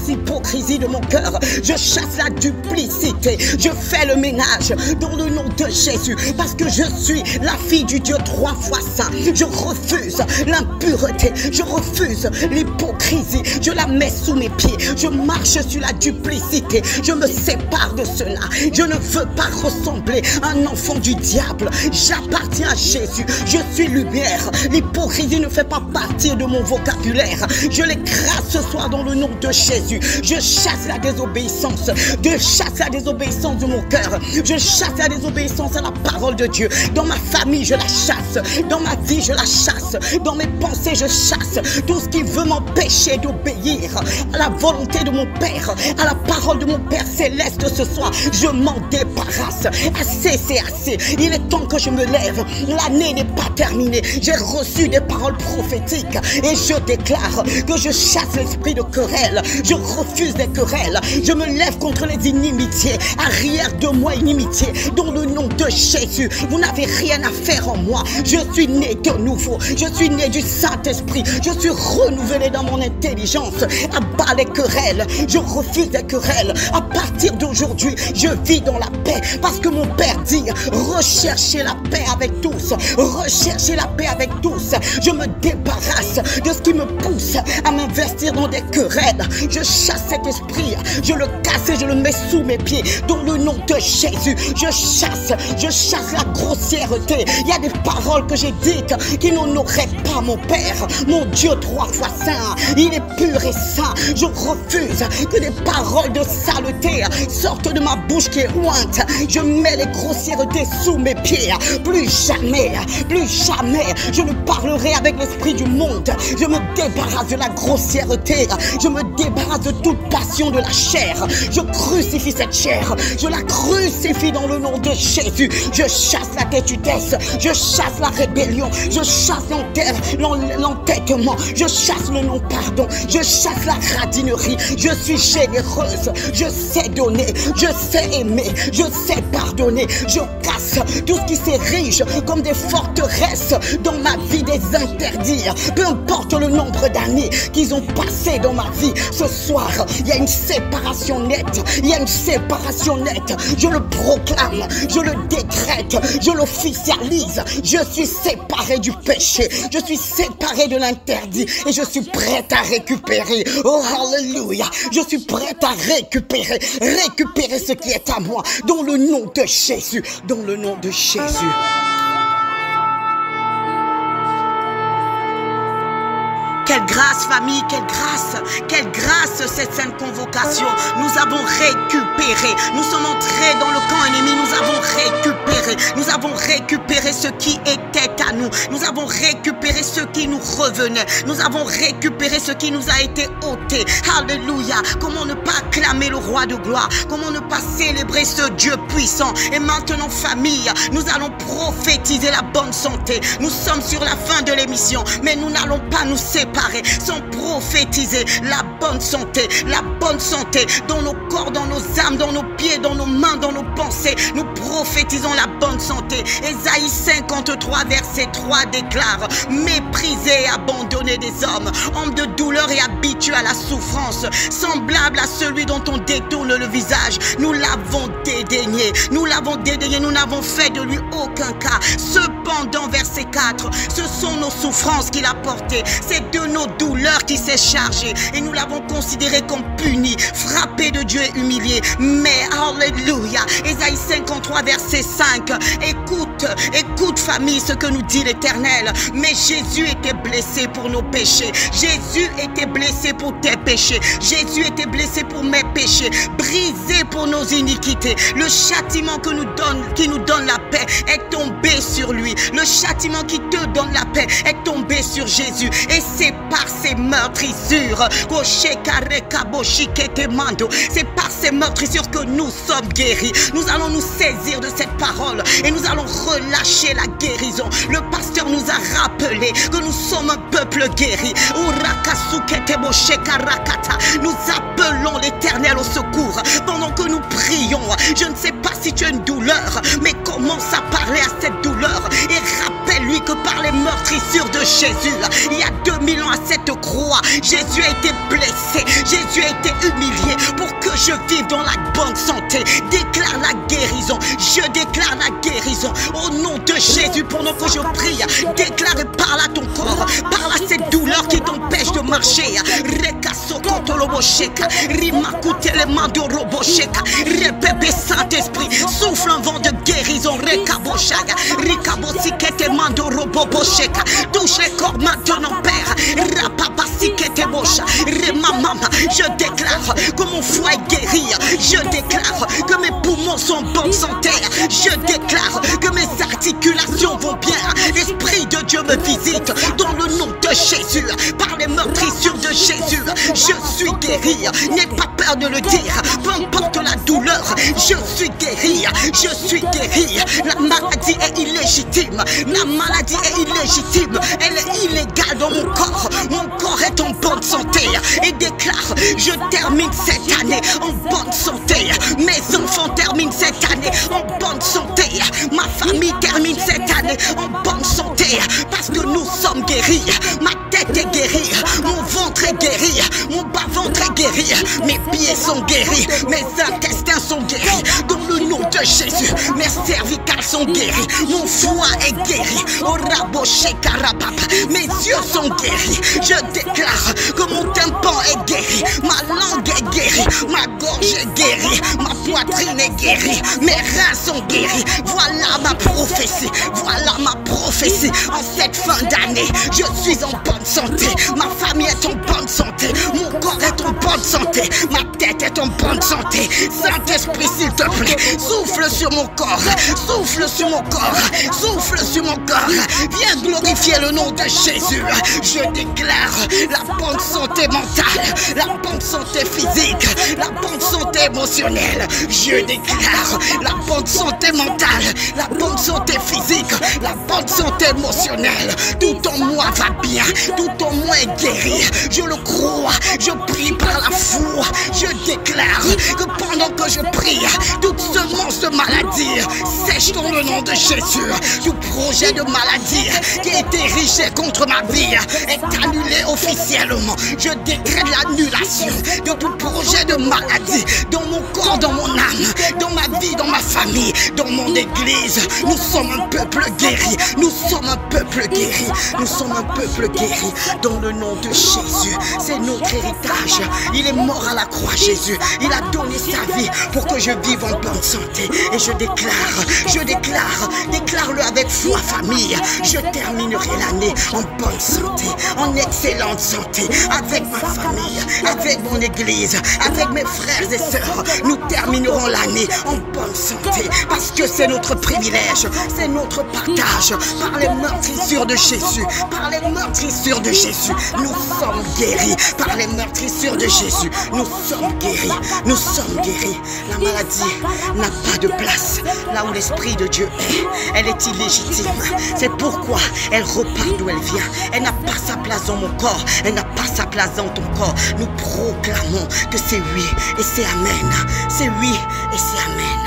l'hypocrisie de mon cœur. Je chasse la duplicité. Je fais le ménage dans le nom de Jésus parce que je suis la fille du Dieu 3 fois saint. Je refuse l'impureté. Je refuse l'hypocrisie. Je la mets sous mes pieds. Je marche sur la duplicité. Je me sépare de cela. Je ne veux pas ressembler à un enfant du diable. J'appartiens à Jésus. Je suis lumière. L'hypocrisie ne fait pas partie de mon vocabulaire. Je l'écrase ce soir dans le nom de Jésus. Je chasse la désobéissance. Je chasse la désobéissance de mon cœur. Je chasse la désobéissance à la parole de Dieu. Dans ma famille, je la chasse. Dans ma vie, je la chasse. Dans mes pensées, je chasse tout ce qui veut m'empêcher d'obéir à la volonté de mon Père, à la parole de mon Père Céleste ce soir. Je m'en débarrasse. Assez, c'est assez. Il est temps que je me lève. L'année n'est pas terminée. J'ai reçu des paroles prophétiques et je déclare que je chasse l'esprit de querelle. Je refuse les querelles. Je me lève contre les inimitiés. Arrière de moi, inimitié. Dans le nom de Jésus, vous n'avez rien à faire en moi. Je suis né de nouveau. Je suis né du Saint-Esprit. Je suis renouvelé dans mon intelligence. Abat les querelles. Je refuse les querelles. À partir d'aujourd'hui, je vis dans la paix parce que mon Père dit recherchez la paix avec tous. Recherchez la paix avec tous. Je me débarrasse de ce qui me pousse à m'investir dans des querelles. Je chasse cet esprit. Je le casse et je le mets sous mes pieds. Dans le nom de Jésus, je chasse la grossièreté. Il y a des paroles que j'ai dites qui n'honoraient pas mon Père, mon Dieu 3 fois saint. Il est pur et saint. Je refuse que des paroles de saleté sortent de ma bouche qui est ointe. Je mets les grossièretés sous mes pieds. Plus jamais, je ne parlerai avec l'esprit du monde. Je me débarrasse de la grossièreté. Je me débarrasse de tout toute passion de la chair. Je crucifie cette chair. Je la crucifie dans le nom de Jésus. Je chasse la têtudesse. Je chasse la rébellion. Je chasse l'entêtement. Je chasse le non-pardon. Je chasse la radinerie. Je suis généreuse. Je sais donner. Je sais aimer. Je sais pardonner. Je casse tout ce qui s'érige comme des forteresses dans ma vie, des interdits. Peu importe le nombre d'années qu'ils ont passé dans ma vie. Ce soir, il y a une séparation nette. Il y a une séparation nette. Je le proclame. Je le décrète. Je l'officialise. Je suis séparé du péché. Je suis séparé de l'interdit. Et je suis prête à récupérer. Oh, alléluia. Je suis prête à récupérer. Récupérer ce qui est à moi. Dans le nom de Jésus. Dans le nom de Jésus. Quelle grâce, famille, quelle grâce cette sainte convocation. Nous avons récupéré, nous sommes entrés dans le camp ennemi, nous avons récupéré ce qui était à nous, nous avons récupéré ce qui nous revenait, nous avons récupéré ce qui nous a été ôté. Alléluia. Comment ne pas acclamer le roi de gloire, comment ne pas célébrer ce Dieu puissant. Et maintenant, famille, nous allons prophétiser la bonne santé. Nous sommes sur la fin de l'émission, mais nous n'allons pas nous séparer sans prophétiser la bonne santé dans nos corps, dans nos âmes, dans nos pieds, dans nos mains, dans nos pensées. Nous prophétisons la bonne santé. Ésaïe 53 verset 3 déclare: méprisé et abandonné des hommes, homme de douleur et habitué à la souffrance, semblable à celui dont on détourne le visage. Nous l'avons dédaigné, nous n'avons fait de lui aucun cas. Cependant, verset 4, ce sont nos souffrances qu'il a portées, c'est de nos douleurs qu'il s'est chargé, et nous l'avons considéré comme puni, frappé de Dieu et humilié. Mais alléluia, Ésaïe 53 verset 5, écoute famille ce que nous dit l'Éternel. Mais Jésus était blessé pour nos péchés, Jésus était blessé pour tes péchés, Jésus était blessé pour mes péchés, brisé pour nos iniquités. Le châtiment qui nous donne la paix est tombé sur lui. Le châtiment qui te donne la paix est tombé sur Jésus, et c'est par ses meurtrissures, c'est par ses meurtrissures que nous sommes guéris. Nous allons nous saisir de cette parole et nous allons relâcher la guérison. Le pasteur nous a rappelé que nous sommes un peuple guéri. Nous appelons l'Éternel au secours pendant que nous prions. Je ne sais pas si tu as une douleur, mais commence à parler à cette douleur et rappelle-lui que par les meurtrissures de Jésus, il y a 2000 ans à cette croix, Jésus a été blessé, Jésus a été humilié pour que je vive dans la bonne santé. Déclare la guérison, je déclare la guérison au nom de Jésus. Pendant que je prie, déclare et parle à ton corps, parle à cette douleur qui t'empêche de marcher. Saint-Esprit, souffle un vent de guérison. Touche les corps maintenant, Père. Je déclare que mon foie est guéri. Je déclare que mes poumons sont en bonne santé. Je déclare que mes articulations vont bien. L'Esprit de Dieu me visite dans le nom de Jésus. Par les meurtrissures de Jésus, je suis guéri. N'aie pas peur de le dire. Peu importe la douleur, je suis guéri. Je suis guéri. La maladie est illégitime. La maladie est illégitime. Elle est illégale dans mon corps. Mon corps est en bonne santé. Et déclare, je termine cette année en bonne santé. Mes enfants terminent cette année en bonne santé. Ma famille termine cette année en bonne santé. Parce que nous sommes guéris. Ma tête est guérie. Mon ventre est guéri. Mon bas-ventre est guéri. Mes pieds sont guéris. Mes intestins sont guéris. Dans le nom de Jésus, mes cervicales sont guéries. Mon foie est guéri. Mes yeux sont guéris. Je déclare que mon tympan est guéri. Ma langue est guérie. Ma gorge est guérie. Ma poitrine est guérie. Mes reins sont guéris. Voilà ma prophétie. Voilà ma prophétie. En cette fin d'année, je suis en bonne santé. Ma famille est en bonne santé. Mon corps est en en bonne santé. Ma tête est en bonne santé. Saint-Esprit, s'il te plaît, souffle sur mon corps. Souffle sur mon corps. Souffle sur mon corps. Viens glorifier le nom de Jésus. Je déclare la bonne santé mentale, la bonne santé physique, la bonne santé émotionnelle. Je déclare la bonne santé mentale, la bonne santé physique, la bonne santé émotionnelle. Tout en moi va bien, tout en moi est guéri. Je le crois, je prie par la foi. Je déclare que pendant que je prie, toute semence de maladie sèche dans le nom de Jésus. Tout projet de maladie qui a été érigé contre ma vie est annulé officiellement. Je décrète l'annulation de tout projet de maladie dans mon corps, dans mon âme, dans ma vie, dans ma famille, dans mon église. Nous sommes un peuple guéri. Nous sommes un peuple guéri. Nous sommes un peuple guéri dans le nom de Jésus. C'est notre héritage. Il est mort à la croix, Jésus. Il a donné sa vie pour que je vive en bonne santé. Et je déclare-le avec foi, famille. Je terminerai l'année en bonne santé, en excellente santé, avec ma famille, avec mon église, avec mes frères et sœurs. Nous terminerons l'année en bonne santé parce que c'est notre privilège, c'est notre partage. Par les meurtrissures de Jésus, par les meurtrissures de Jésus, nous sommes guéris. Par les meurtrissures de Jésus, nous sommes guéris. Nous sommes guéris. La maladie n'a pas de place là où l'Esprit de Dieu est. Elle est illégitime. C'est pourquoi elle repart d'où elle vient. Elle n'a pas sa place dans mon corps. Elle n'a pas sa place dans ton corps. Nous proclamons que c'est oui et c'est amen. C'est oui et c'est amen.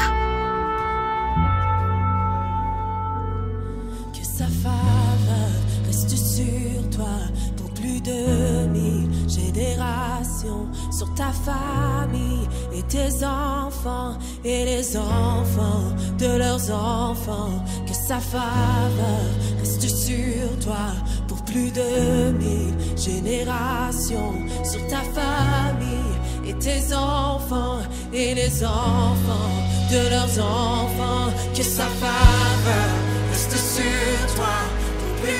Que sa faveur reste sur toi pour plus de 1000 générations, sur ta famille et tes enfants et les enfants de leurs enfants. Que sa faveur reste sur toi pour plus de 1000 générations, sur ta famille et tes enfants et les enfants de leurs enfants. Que sa faveur reste sur toi pour plus de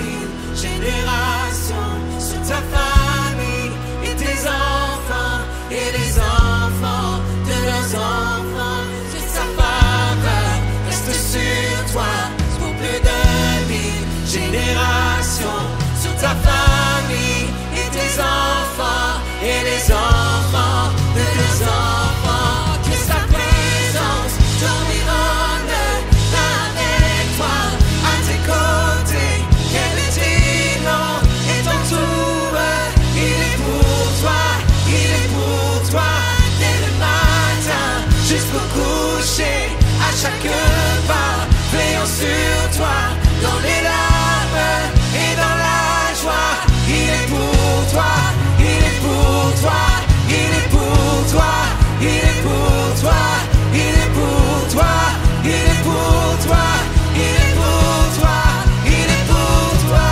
1000 générations, sur ta famille et tes enfants et les enfants de leurs enfants. Que sa faveur reste sur toi pour plus de 1000 générations, sur ta famille et tes enfants et les enfants de leurs enfants. Que sa présence t'environne avec toi, à tes côtés, qu'elle est digne et t'entoure. Il est pour toi, il est pour toi, dès le matin jusqu'au coucher, à chaque pas, veillant sur toi, dans les larmes et dans la joie. Il est pour toi, il est pour toi, il est pour toi, il est pour toi, il est pour toi, il est pour toi, il est pour toi, il est pour toi.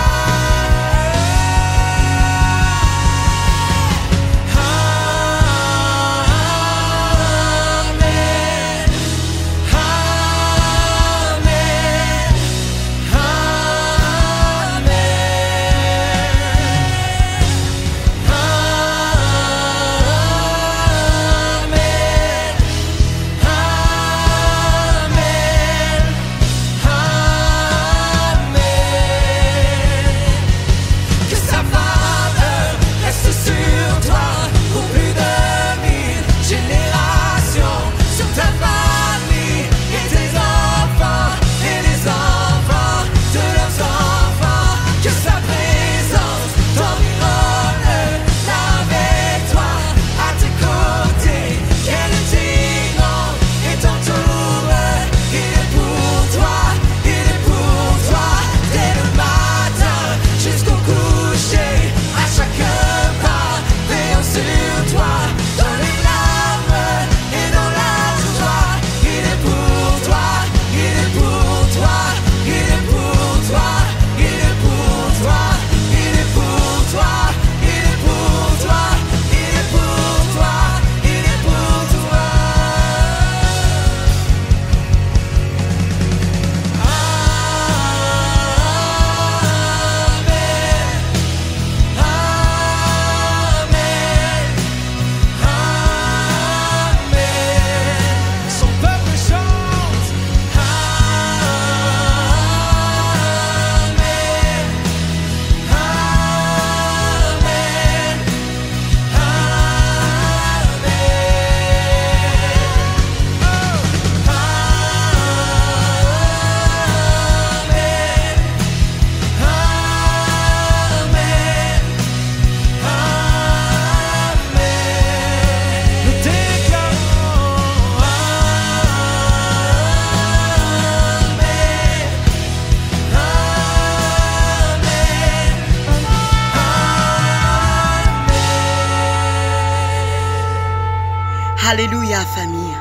Alléluia, famille.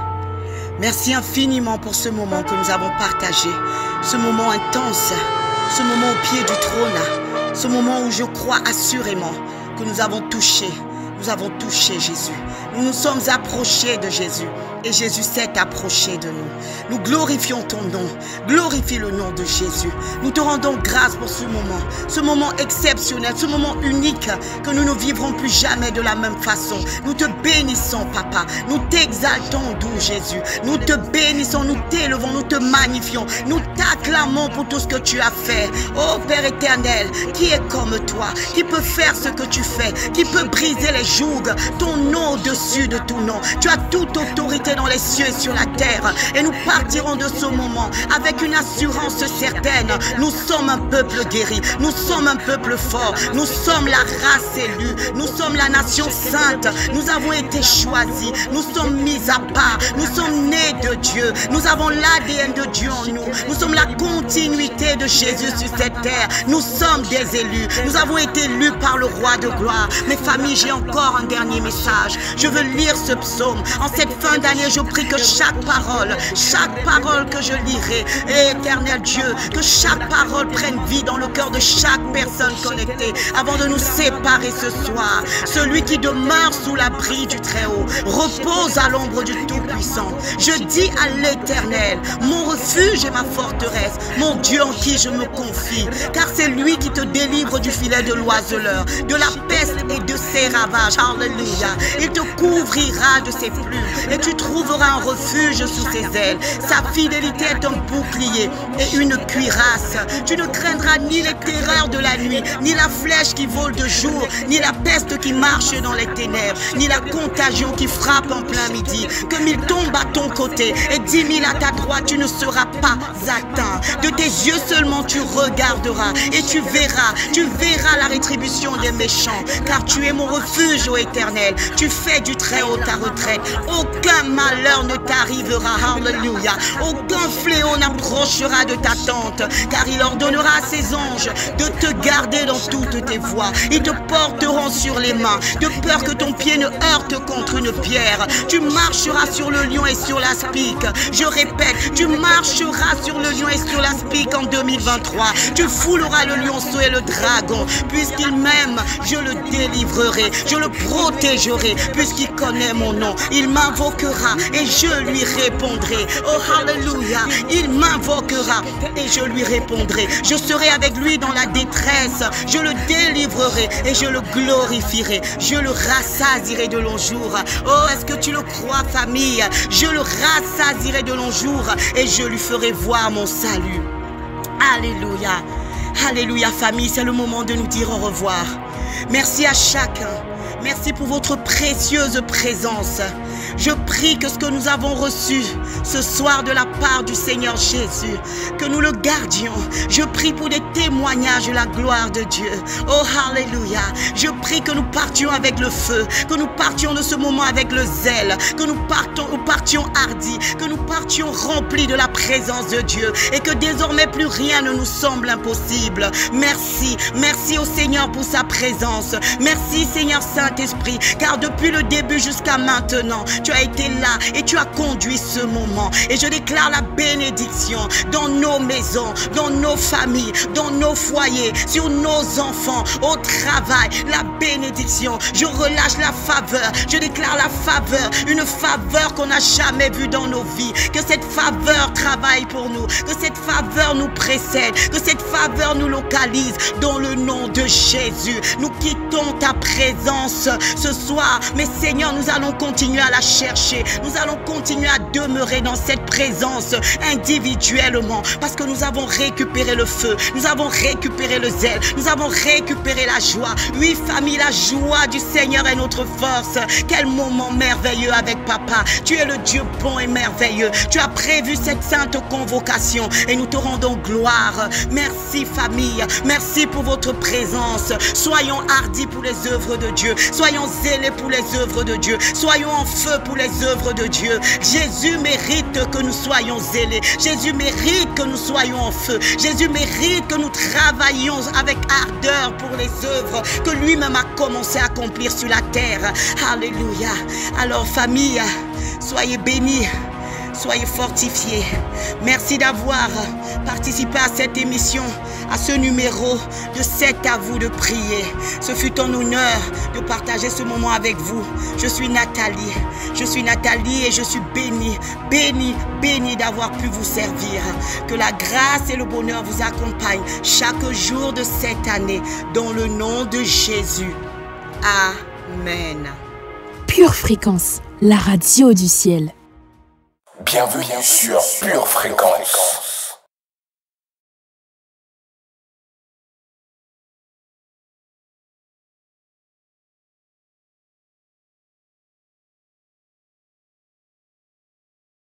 Merci infiniment pour ce moment que nous avons partagé, ce moment intense, ce moment au pied du trône, ce moment où je crois assurément que nous avons touché Jésus. Nous nous sommes approchés de Jésus et Jésus s'est approché de nous. Nous glorifions ton nom, glorifie le nom de Jésus. Nous te rendons grâce pour ce moment exceptionnel, ce moment unique que nous ne vivrons plus jamais de la même façon. Nous te bénissons, Papa. Nous t'exaltons, doux Jésus. Nous te bénissons, nous t'élevons, nous te magnifions. Nous t'acclamons pour tout ce que tu as fait. Oh Père éternel, qui est comme toi, qui peut faire ce que tu fais, qui peut briser les jougs, ton nom au-dessus de tout nom. Tu as toute autorité dans les cieux et sur la terre. Et nous partirons de ce moment avec une assurance certaine. Nous sommes un peuple guéri. Nous sommes un peuple fort. Nous sommes la race élue. Nous sommes la nation sainte. Nous avons été choisis. Nous sommes mis à part. Nous sommes nés de Dieu. Nous avons l'ADN de Dieu en nous. Nous sommes la continuité de Jésus sur cette terre. Nous sommes des élus. Nous avons été élus par le roi de gloire. Mes familles, j'ai encore un dernier message. Je veux lire ce psaume. En cette fin d'année, je prie que chaque parole que je lirai, éternel Dieu, que chaque parole prenne vie dans le cœur de chaque personne connectée avant de nous séparer ce soir. Celui qui demeure sous l'abri du Très-Haut repose à l'ombre du Tout-Puissant. Je dis à l'Éternel, mon refuge et ma forteresse, mon Dieu en qui je me confie, car c'est lui qui te délivre du filet de l'oiseleur, de la peste et de ses ravages. Alléluia. Il te couvrira de ses plumes et tu trouveras un refuge sous ses ailes. Sa fidélité est un bouclier et une cuirasse. Tu ne craindras ni les terreurs de la nuit, ni la flèche qui vole de jour, ni la peste qui marche dans les ténèbres, ni la contagion qui frappe en plein midi. Que 1000 tombent à ton côté et 10 000 à ta droite, tu ne seras pas atteint. De tes yeux seulement tu regarderas et tu verras la rétribution des méchants, car tu es mon refuge, ô Éternel. Tu fais du Très-Haut ta retraite. Aucun malheur ne t'arrivera. Alléluia. Aucun fléau n'approchera de ta tente, car il ordonnera à ses anges de te garder dans toutes tes voies. Ils te porteront sur les mains, de peur que ton pied ne heurte contre une pierre. Tu marcheras sur le lion et sur l'aspic. Je répète, tu marcheras sur le lion et sur l'aspic en 2023. Tu fouleras le lionceau et le dragon. Puisqu'il m'aime, je le délivrerai. Je le protégerai, puisqu'il connaît mon nom. Il m'invoquera et je lui répondrai. Oh, alléluia. Il m'invoquera et je lui répondrai. Je serai avec lui dans la détresse. Je le délivrerai et je le glorifierai. Je le rassasierai de longs jours. Oh, est-ce que tu le crois, famille? Je le rassasierai de longs jours et je lui ferai voir mon salut. Alléluia. Alléluia, famille. C'est le moment de nous dire au revoir. Merci à chacun. Merci pour votre précieuse présence. Je prie que ce que nous avons reçu ce soir de la part du Seigneur Jésus, que nous le gardions. Je prie pour des témoignages de la gloire de Dieu. Oh, alléluia. Je prie que nous partions avec le feu, que nous partions de ce moment avec le zèle, que nous partions hardis, que nous partions remplis de la présence de Dieu et que désormais plus rien ne nous semble impossible. Merci, merci au Seigneur pour sa présence. Merci Seigneur Saint-Esprit, car depuis le début jusqu'à maintenant, tu as été là et tu as conduit ce moment. Et je déclare la bénédiction dans nos maisons, dans nos familles, dans nos foyers, sur nos enfants, au travail. La bénédiction. Je relâche la faveur. Je déclare la faveur. Une faveur qu'on n'a jamais vue dans nos vies. Que cette faveur travaille pour nous. Que cette faveur nous précède. Que cette faveur nous localise dans le nom de Jésus. Nous quittons ta présence ce soir. Mais Seigneur, nous allons continuer à la chercher. Nous allons continuer à demeurer dans cette présence individuellement parce que nous avons récupéré le feu. Nous avons récupéré le zèle. Nous avons récupéré la joie. Oui, famille, la joie du Seigneur est notre force. Quel moment merveilleux avec Papa. Tu es le Dieu bon et merveilleux. Tu as prévu cette sainte convocation et nous te rendons gloire. Merci famille. Merci pour votre présence. Soyons hardis pour les œuvres de Dieu. Soyons zélés pour les œuvres de Dieu. Soyons en feu pour les œuvres de Dieu. Jésus mérite que nous soyons zélés. Jésus mérite que nous soyons en feu. Jésus mérite que nous travaillions avec ardeur pour les œuvres que lui-même a commencé à accomplir sur la terre. Alléluia. Alors famille, Soyez bénis. Soyez fortifiés. Merci d'avoir participé à cette émission, à ce numéro de C'est à vous de prier. Ce fut un honneur de partager ce moment avec vous. Je suis Nathalie. Je suis Nathalie et je suis bénie, bénie, bénie d'avoir pu vous servir. Que la grâce et le bonheur vous accompagnent chaque jour de cette année. Dans le nom de Jésus. Amen. Pure Fréquence, la radio du ciel. Bienvenue sur Pure Fréquence.